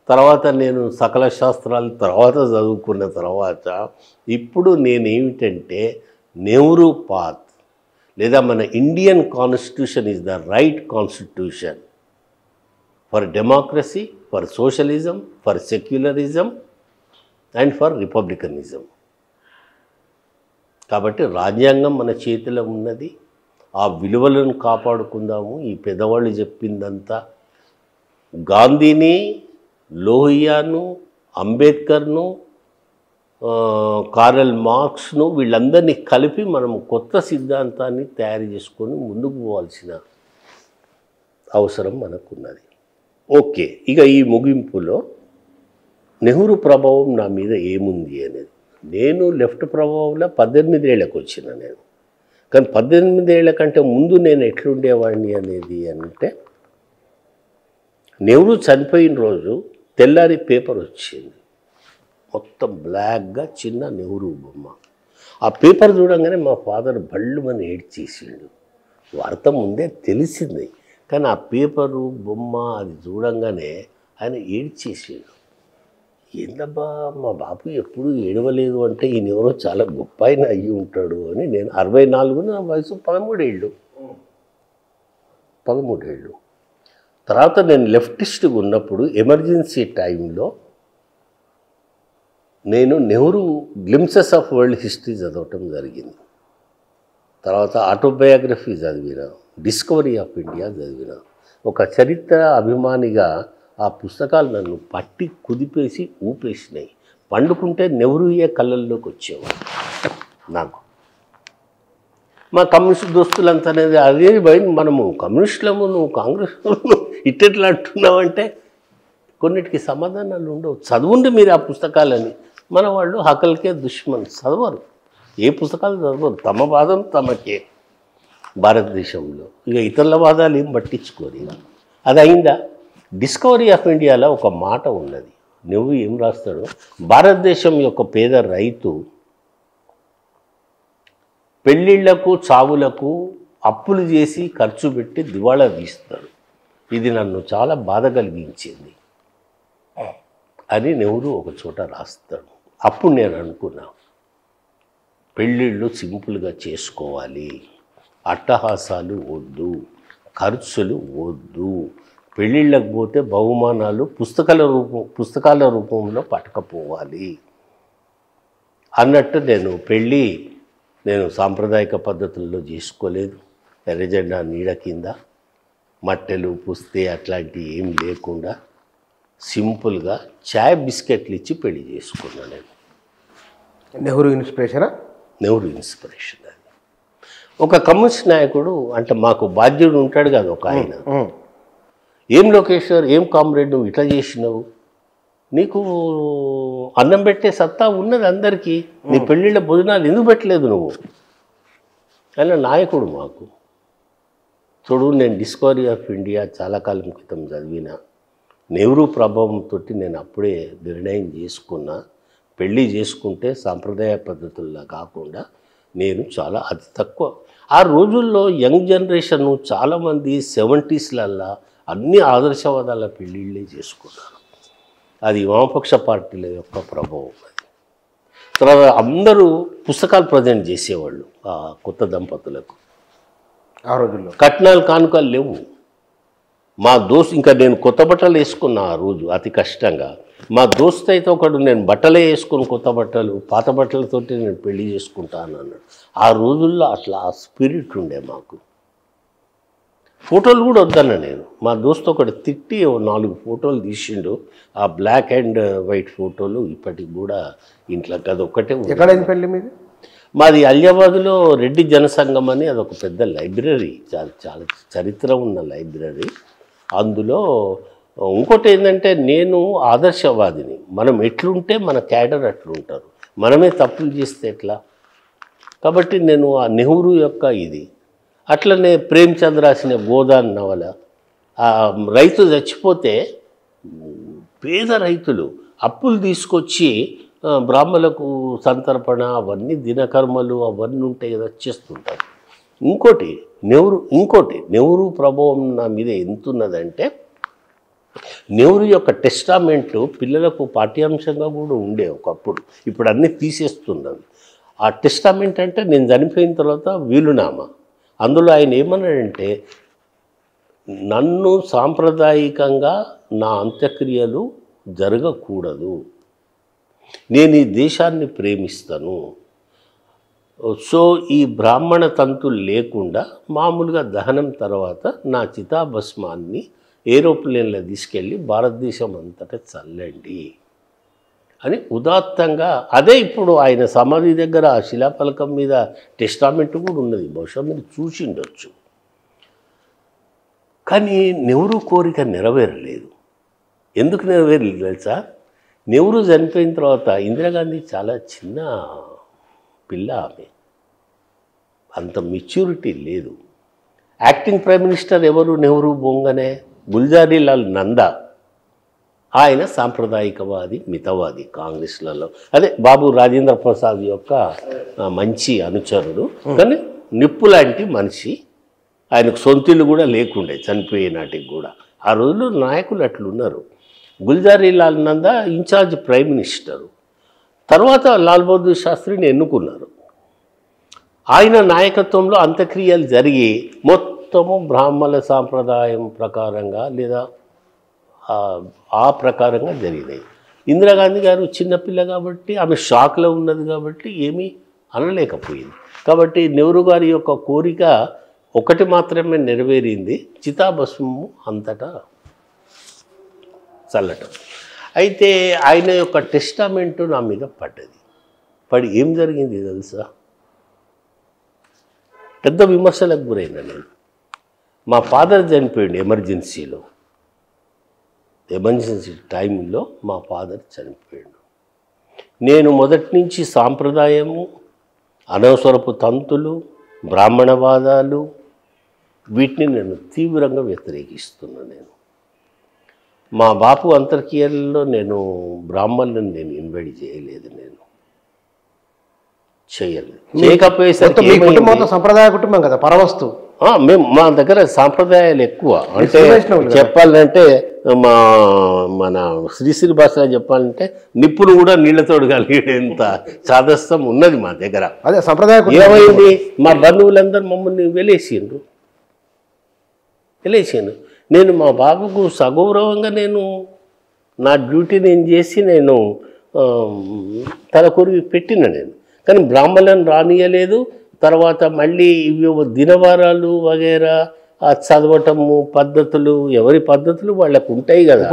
తర్వాత నేను సకల శాస్త్రాలు తర్వాత చదువుకున్న తర్వాత ఇప్పుడు నేనేమిటంటే నెహ్రూ పాత్ లేదా మన Indian constitution is the right constitution for democracy, for socialism, for secularism and for republicanism. కాబట్టి రాజ్యాంగం మన చేతిలో ఉన్నది. ఆ విలువలను కాపాడుకుందాము. ఈ పెద్దవాళ్ళు చెప్పిందంతా గాంధీని, లోహియాను, అంబేద్కర్ను, కార్ల్ మార్క్స్ను వీళ్ళందరినీ కలిపి మనం కొత్త సిద్ధాంతాన్ని తయారు చేసుకొని ముందుకు పోవాల్సిన అవసరం మనకున్నది. ఓకే, ఇక ఈ ముగింపులో నెహ్రూ ప్రభావం నా మీద ఏముంది అనేది నేను లెఫ్ట్ ప్రభావంలో 18 ఏళ్ళకి వచ్చిన నేను. కానీ 18 ఏళ్ల కంటే ముందు నేను ఎట్లుండేవాడిని అనేది అంటే, నెహ్రూ చనిపోయిన రోజు తెల్లారి పేపర్ వచ్చింది, మొత్తం బ్లాక్గా చిన్న నెహ్రూ బొమ్మ. ఆ పేపర్ చూడంగానే మా ఫాదర్ బళ్ళుమని ఏడ్చేసిండు. వార్త ముందే తెలిసింది, కానీ ఆ పేపరు బొమ్మ అది చూడంగానే ఆయన ఏడ్చేసిండు. ఏందబ్బా మా బాబు ఎప్పుడు ఏడవలేదు అంటే ఈయన ఎవరో చాలా గొప్ప ఆయన అయ్యి ఉంటాడు అని. నేను 64, నా వయసు 13 ఏళ్ళు. తర్వాత నేను లెఫ్టిస్ట్గా ఉన్నప్పుడు ఎమర్జెన్సీ టైంలో నేను Nehru glimpses of world history చదవటం జరిగింది. తర్వాత ఆటోబయోగ్రఫీ చదివిన, డిస్కవరీ ఆఫ్ ఇండియా చదివిన. ఒక చరిత్ర అభిమానిగా ఆ పుస్తకాలు నన్ను పట్టి కుదిపేసి ఊపేసినాయి. పండుకుంటే నెహ్రూయే కళ్ళల్లోకి వచ్చేవాడు నాకు. మా కమ్యూనిస్ట్ దోస్తులంతా అనేది అదే భయం, మనము కమ్యూనిస్టులము, నువ్వు కాంగ్రెస్ ఇట్టెట్లా అంటున్నావంటే కొన్నిటికి సమాధానాలు ఉండవు. చదవండి మీరు ఆ పుస్తకాలని. మన వాళ్ళు హకల్కే దుష్మన్, చదవరు, ఏ పుస్తకాలు చదవరు, తమ వాదం తమకే భారతదేశంలో. ఇక ఇతరుల వాదాలు ఏం పట్టించుకోరు. అది అయిందా? డిస్కవరీ ఆఫ్ ఇండియాలో ఒక మాట ఉన్నది, నువ్వు ఏం రాస్తాడు, భారతదేశం యొక్క పేద రైతు పెళ్ళిళ్లకు చావులకు అప్పులు చేసి ఖర్చు పెట్టి దివాళా తీస్తాడు. ఇది నన్ను చాలా బాధ కలిగించింది అని నెహ్రూ ఒక చోట రాస్తాడు. అప్పుడు నేను అనుకున్నా, పెళ్ళిళ్ళు సింపుల్గా చేసుకోవాలి, అట్టహాసాలు వద్దు, ఖర్చులు వద్దు, పెళ్ళిళ్ళకు పోతే బహుమానాలు పుస్తకాల రూపంలో పట్టకపోవాలి అన్నట్టు నేను సాంప్రదాయిక పద్ధతుల్లో చేసుకోలేదు. ఎర్రజెండా నీడ కింద మట్టెలు పుస్తే అట్లాంటివి ఏం లేకుండా సింపుల్గా చాయ్ బిస్కెట్లు ఇచ్చి పెళ్లి చేసుకున్నాను నేను.
నెహ్రూ ఇన్స్పిరేషనా?
నెహ్రూ ఇన్స్పిరేషన్. అది ఒక కమ్యూనిస్ట్ నాయకుడు అంటే మాకు బాధ్యుడు ఉంటాడు కదా ఒక ఆయన, ఏం లోకేశ్వర్, ఏం కామ్రేడ్, నువ్వు ఇట్లా చేసినావు, నీకు అన్నం పెట్టే సత్తా ఉన్నది అందరికీ, నీ పెళ్ళిళ్ళ భోజనాలు ఎందుకు పెట్టలేదు నువ్వు? ఆయన నాయకుడు మాకు. చూడు, నేను డిస్కవరీ ఆఫ్ ఇండియా చాలా కాలం క్రితం చదివిన, నెహ్రూ ప్రభావంతో నేను అప్పుడే నిర్ణయం చేసుకున్నా, పెళ్ళి చేసుకుంటే సాంప్రదాయ పద్ధతుల్లో కాకుండా నేను చాలా అతి తక్కువ. ఆ రోజుల్లో యంగ్ జనరేషన్ చాలామంది 70s అన్ని ఆదర్శవాదాల పెళ్ళిళ్ళే చేసుకున్నారు. అది వామపక్ష పార్టీల యొక్క ప్రభావం. అది తర్వాత అందరూ పుస్తకాలు ప్రజెంట్ చేసేవాళ్ళు ఆ కొత్త దంపతులకు.
ఆ రోజుల్లో
కట్నాలు కానుకలు లేవు. మా దోస్తు, ఇంకా నేను కొత్త బట్టలు వేసుకున్నా ఆ రోజు అతి కష్టంగా. మా దోస్తు అయితే ఒకడు, నేను బట్టలే వేసుకుని కొత్త బట్టలు, పాత బట్టలతోటి నేను పెళ్లి చేసుకుంటాను అన్నాడు. ఆ రోజుల్లో అట్లా ఆ స్పిరిట్ ఉండే మాకు. ఫోటోలు కూడా వద్దన్నా నేను. మా దోస్తు ఒకటి తిట్టి 4 ఫోటోలు తీసిండు. ఆ బ్లాక్ అండ్ వైట్ ఫోటోలు ఇప్పటికి కూడా ఇంట్లో అదొక్కటే.
ఎక్కడైంది పెళ్ళి మీది?
మాది అలియాబాద్లో రెడ్డి జనసంఘం అని, అదొక పెద్ద లైబ్రరీ, చాలా చరిత్ర ఉన్న లైబ్రరీ. అందులో ఇంకోటి ఏంటంటే, నేను ఆదర్శవాదిని. మనం ఎట్లుంటే మన క్యాడర్ అట్లుంటారు, మనమే తప్పులు చేస్తే ఎట్లా? కాబట్టి నేను ఆ నెహ్రూ యొక్క ఇది. అట్లనే ప్రేమ్చంద్ రాసిన గోదాన్ నవల, ఆ రైతు చచ్చిపోతే పేద రైతులు అప్పులు తీసుకొచ్చి బ్రాహ్మణులకు సంతర్పణ అవన్నీ దినకర్మలు అవన్నీ ఉంటాయి కదా, చేస్తుంటారు. ఇంకోటి నెహ్రూ ప్రభావం నా మీద ఎంత ఉన్నదంటే, నెహ్రూ యొక్క టెస్టామెంటు పిల్లలకు పాఠ్యాంశంగా కూడా ఉండే ఒకప్పుడు, ఇప్పుడు అన్నీ తీసేస్తున్నది. ఆ టెస్టామెంట్ అంటే నేను చనిపోయిన తర్వాత వీలునామా. అందులో ఆయన ఏమన్నాడంటే, నన్ను సాంప్రదాయికంగా నా అంత్యక్రియలు జరగకూడదు, నేను ఈ దేశాన్ని ప్రేమిస్తాను, సో ఈ బ్రాహ్మణ తంతులు లేకుండా మామూలుగా దహనం తర్వాత నా చితాభస్మాన్ని ఏరోప్లేన్లో తీసుకెళ్ళి భారతదేశం అంతటా చల్లండి అని ఉదాత్తంగా. అదే ఇప్పుడు ఆయన సమాధి దగ్గర ఆ శిలాఫలకం మీద టెస్టామెంట్ కూడా ఉన్నది, బహుశా మీరు చూసి ఉండొచ్చు. కానీ నెహ్రూ కోరిక నెరవేరలేదు. ఎందుకు నెరవేరలేదు తెలుసా? నెహ్రూ చనిపోయిన తర్వాత ఇందిరాగాంధీ చాలా చిన్న పిల్ల, ఆమె అంత మెచ్యూరిటీ లేదు. యాక్టింగ్ ప్రైమ్ మినిస్టర్ ఎవరు నెహ్రూ బొంగనే? గుల్జారీలాల్ నందా. ఆయన సాంప్రదాయకవాది, మితవాది కాంగ్రెస్లలో. అదే బాబు రాజేంద్ర ప్రసాద్ యొక్క మంచి అనుచరుడు, కానీ నిప్పు లాంటి మనిషి. ఆయనకు సొంతిల్లు కూడా లేకుండే చనిపోయే నాటికి కూడా. ఆ రోజుల్లో నాయకులు అట్లున్నారు. Gulzarilal Nanda in-charge prime minister. తర్వాత లాల్ బహదూర్ శాస్త్రిని ఎన్నుకున్నారు. ఆయన నాయకత్వంలో అంత్యక్రియలు జరిగి మొత్తము బ్రాహ్మణ సాంప్రదాయం ప్రకారంగా లేదా ఆ ప్రకారంగా జరిగినాయి. ఇందిరాగాంధీ గారు చిన్నపిల్ల కాబట్టి, ఆమె షాక్లో ఉన్నది కాబట్టి ఏమీ అనలేకపోయింది. కాబట్టి నెహ్రూ గారి యొక్క కోరిక ఒకటి మాత్రమే నెరవేరింది, చితాభస్మము అంతటా చల్లటం. అయితే ఆయన యొక్క టెస్టామెంటు నా మీద పడి ఏం జరిగింది తెలుసా? పెద్ద విమర్శలకు గురైన నేను. మా ఫాదర్ చనిపోయింది ఎమర్జెన్సీ టైంలో మా ఫాదర్ చనిపోయాడు. నేను మొదటి నుంచి సాంప్రదాయము, అనవసరపు తంతులు, బ్రాహ్మణవాదాలు వీటిని నేను తీవ్రంగా వ్యతిరేకిస్తున్నాను. మా బాపు అంతర్క్రియల్లో నేను బ్రాహ్మణులను నేను ఇన్వైట్ చేయలేదు, చేయకపోయేసరికి
సంప్రదాయ కుటుంబం కదా, పరవస్తు.
మేము మా దగ్గర సాంప్రదాయాలు ఎక్కువ. అంటే చెప్పాలంటే మన శ్రీశ్రీ భాషలో చెప్పాలంటే నిప్పును కూడా నీళ్లతోడు కలిగేంత చాదస్తం ఉన్నది మా దగ్గర.
అదే సంప్రదాయ.
ఏమైంది, మా బంధువులందరూ మమ్మల్ని వెలేసిండ్రు. నేను మా బాబుకు సగౌరవంగా నా డ్యూటీ నేను చేసి తలకొరివి పెట్టిన నేను. కానీ బ్రాహ్మణులను రానియలేదు. తర్వాత మళ్ళీ ఇవి దినవారాలు వగేరా చదవటము పద్ధతులు, ఎవరి పద్ధతులు వాళ్ళకు ఉంటాయి కదా.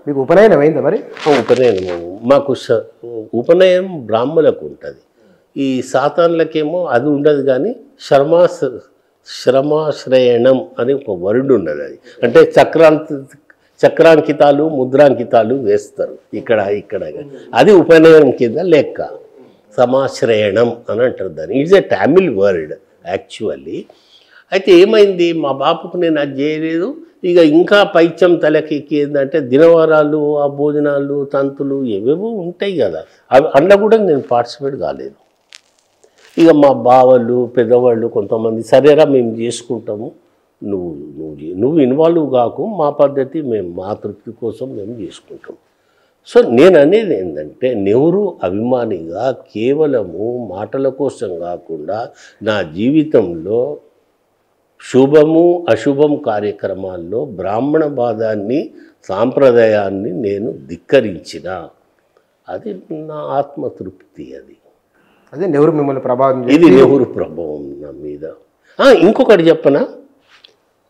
మీకు ఉపనయనం అయిందా మరి?
ఉపనయనం మాకు ఉపనయనం బ్రాహ్మణులకు ఉంటుంది. ఈ సాతాన్లకేమో అది ఉండదు. కానీ శ్రమాశ్రయణం అని ఒక వర్డ్ ఉన్నది. అది అంటే చక్రాంకితాలు ముద్రాంకితాలు వేస్తారు ఇక్కడ. అది ఉపనయనం కింద లెక్క. సమాశ్రయణం అని అంటారు దాన్ని. It's a Tamil word actually. అయితే ఏమైంది, మా బాపుకు నేను అది చేయలేదు. ఇక ఇంకా పైత్యం తలకెక్కి ఏంటంటే దినవారాలు, ఆ భోజనాలు, తంతులు ఏవేవో ఉంటాయి కదా, అవి అందులో కూడా నేను పార్టిసిపేట్ కాలేదు. ఇక మా బావలు పెద్దవాళ్ళు కొంతమంది, సరేరా మేము చేసుకుంటాము, నువ్వు ఇన్వాల్వ్ కాకు, మా పద్ధతి మేము మా తృప్తి కోసం మేము చేసుకుంటాం. సో నేను అనేది ఏంటంటే, నెహ్రూ అభిమానిగా కేవలము మాటల కోసం కాకుండా నా జీవితంలో శుభము అశుభం కార్యక్రమాల్లో బ్రాహ్మణవాదాన్ని సాంప్రదాయాన్ని నేను ధిక్కరించిన, అది నా ఆత్మతృప్తి.
అదే నెహ్రూ మిమ్మల్ని ప్రభావం,
ఇది నెహ్రూ ప్రభావం నా మీద. ఇంకొకటి చెప్పనా,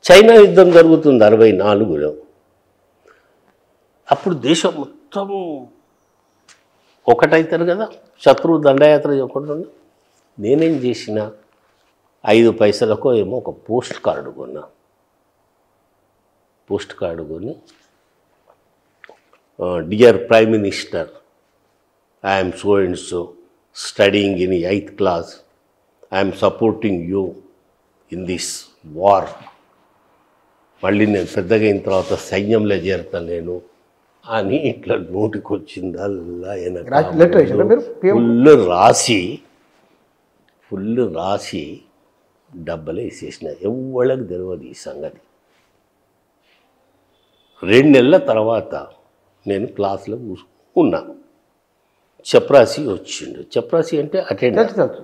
చైనా యుద్ధం జరుగుతుంది 1964లో. అప్పుడు దేశం మొత్తం ఒకటవుతారు కదా, శత్రువు దండయాత్ర చేయకుండా. నేనేం చేసిన, 5 పైసలకో ఏమో ఒక పోస్ట్ కార్డు కొని dear prime minister, I'm so and so studying in 8th class, I'm supporting you in this war. మళ్ళీ నేను పెద్దగా అయిన తర్వాత సైన్యంలో చేరుతాను నేను అని ఇట్లా నోటికి వచ్చిందల్లా ఫుల్ రాసి డబ్బలు వేసేసిన. ఎవరికి తెలియదు ఈ సంగతి. 2 నెలల తర్వాత నేను క్లాస్లో ఉన్నా. చప్రాసి వచ్చిండు. చప్రాసి అంటే అటెండర్.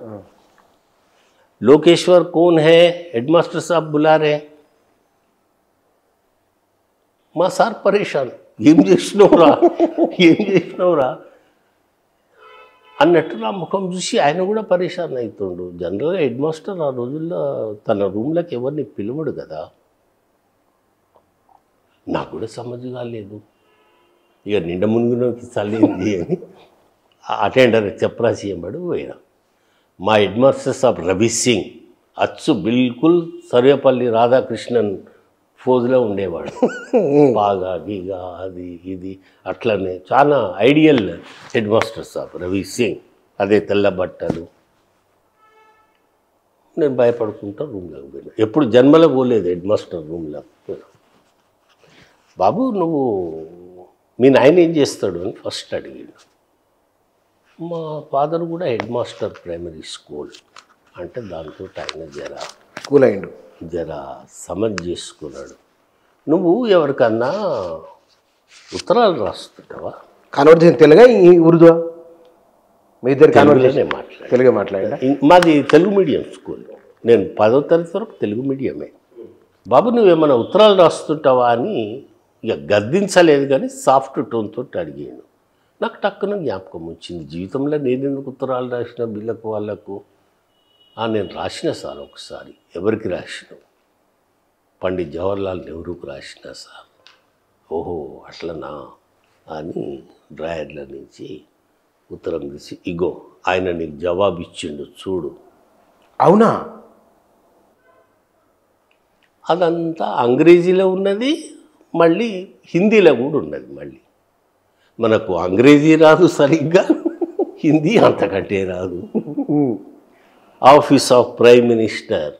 లోకేశ్వర్ కౌన్ హే, హెడ్ మాస్టర్ సాబ్ బులా రే. మా సార్ పరేషాన్, ఏం చేసినవురా అన్నట్టు నా ముఖం చూసి ఆయన కూడా పరేషాన్ అవుతుండు. జనరల్గా హెడ్ మాస్టర్ ఆ రోజుల్లో తన రూమ్లోకి ఎవరిని పిలవడు కదా. నాకు కూడా సమజ్ కాలేదు. ఇక నిండ మునిగినకి చల్లింది అని అటెండర్ చప్రాసి ఎంబడు పోయినా. మా హెడ్ మాస్టర్ సాబ్ రవి సింగ్ అచ్చు బిల్కుల్ సర్వేపల్లి రాధాకృష్ణన్ ఫోజులో ఉండేవాడు. బాగా గీగా అది ఇది అట్లనే చాలా ఐడియల్ హెడ్ మాస్టర్ సాబ్ రవి సింగ్. అదే తెల్ల బట్టలు. నేను భయపడుకుంటా రూమ్లోకి పోయినా. ఎప్పుడు జన్మలో పోలేదు హెడ్ మాస్టర్ రూమ్లో. బాబు నువ్వు మీ నాయన ఏం చేస్తాడు అని ఫస్ట్ అడిగాడు. మా ఫాదర్ కూడా హెడ్ మాస్టర్ ప్రైమరీ స్కూల్ అంటే దాంతో ఆయన
కూల్ అయిండు,
జరా సమజ్ చేసుకున్నాడు. నువ్వు ఎవరికన్నా ఉత్తరాలు రాస్తుంటావా?
కన్వర్జేషన్ తెలుగా ఈ ఉర్దూ? మీ ఇద్దరు
తెలుగులోనే మాట్లాడు.
తెలుగే మాట్లాడా?
మాది తెలుగు మీడియం స్కూల్. నేను 10వ తరగతి వరకు తెలుగు మీడియమే. బాబు నువ్వేమైనా ఉత్తరాలు రాస్తుంటావా అని ఇక గద్దించలేదు, కానీ సాఫ్ట్ టోన్తో అడిగాను. నాకు టక్కున జ్ఞాపకం వచ్చింది, జీవితంలో నేను ఎందుకు ఉత్తరాలు రాసిన వీళ్ళకు వాళ్ళకు. నేను రాసిన సార్ ఒకసారి. ఎవరికి రాసిన? పండిత్ జవహర్లాల్ నెహ్రూకు రాసిన సార్. ఓహో అట్లనా అని డ్రాయర్ల నుంచి ఉత్తరం తీసి, ఇగో ఆయన నీకు జవాబు ఇచ్చిండు చూడు.
అవునా?
అదంతా అంగ్రేజీలో ఉన్నది, మళ్ళీ హిందీలో కూడా ఉన్నది. మళ్ళీ మనకు అంగ్రేజీ రాదు సరిగ్గా, హిందీ అంతకంటే రాదు. Office of prime minister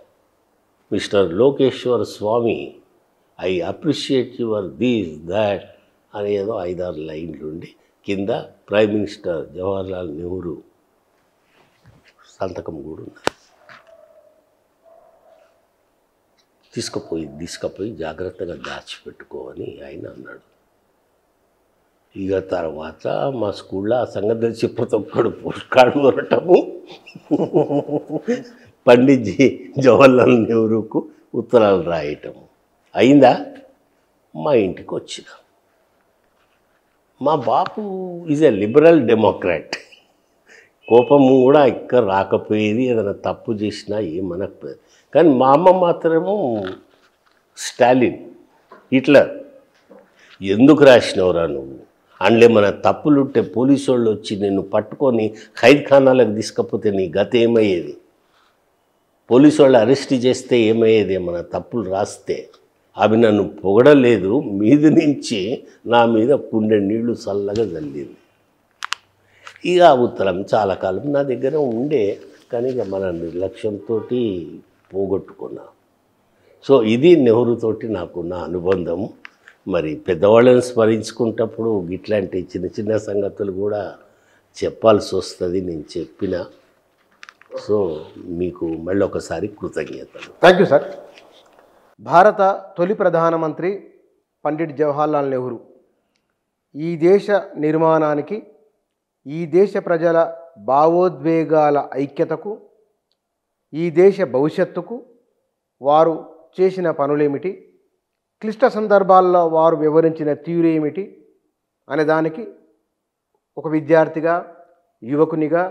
mister Lokeshwar Swami, I appreciate your these that అనేదో 5-6 లైన్లు ఉండి కింద ప్రైమ్ మినిస్టర్ జవహర్లాల్ నెహ్రూ సంతకం కూడా ఉన్నది. తీసుకుపోయి జాగ్రత్తగా దాచిపెట్టుకోని ఆయన అన్నాడు. ఇక తర్వాత మా స్కూల్లో ఆ సంగతి తెలిసి ప్రతి ఒక్కడు పోస్ట్ కార్డు కొనటము, పండిత్ జవహర్లాల్ నెహ్రూకు ఉత్తరాలు రాయటము అయిందా. మా ఇంటికి వచ్చిన మా బాపు ఈజ్ ఎ లిబరల్ డెమోక్రాట్. కోపము కూడా ఇక్కడ రాకపోయేది, ఏదైనా తప్పు చేసినా ఏమనకపోయేది. కానీ మా అమ్మ మాత్రము స్టాలిన్, హిట్లర్. ఎందుకు రాసినవరా నువ్వు? అందులో మన తప్పులుంటే పోలీసు వాళ్ళు వచ్చి నిన్ను పట్టుకొని ఖైద్ఖానాలకు తీసుకపోతే నీ గత ఏమయ్యేది? పోలీసు వాళ్ళు అరెస్ట్ చేస్తే ఏమయ్యేది? మన తప్పులు రాస్తే. అవి నన్ను పొగడలేదు, మీది నుంచి నా మీద కుండె నీళ్లు చల్లగా చల్లింది. ఇక ఆ ఉత్తరం చాలా కాలం నా దగ్గర ఉండే, కానీ ఇక మన నిర్లక్ష్యంతో పోగొట్టుకున్నా. సో ఇది నెహ్రూతోటి నాకున్న అనుబంధం. మరి పెద్దవాళ్ళని స్మరించుకున్నప్పుడు ఇట్లాంటి చిన్న చిన్న సంగతులు కూడా చెప్పాల్సి వస్తుంది. నేను చెప్పిన. సో మీకు మళ్ళీ ఒకసారి కృతజ్ఞతలు.
Thank you sir. భారత తొలి ప్రధానమంత్రి పండిట్ జవహర్లాల్ నెహ్రూ ఈ దేశ నిర్మాణానికి, ఈ దేశ ప్రజల భావోద్వేగాల ఐక్యతకు, ఈ దేశ భవిష్యత్తుకు వారు చేసిన పనులేమిటి, క్లిష్ట సందర్భాల్లో వారు వివరించిన తీరు ఏమిటి అనే దానికి ఒక విద్యార్థిగా, యువకునిగా,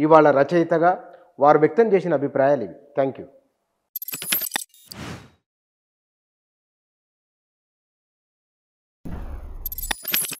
ఇవాళ రచయితగా వారు వ్యక్తం చేసిన అభిప్రాయాలు ఇవి. Thank you.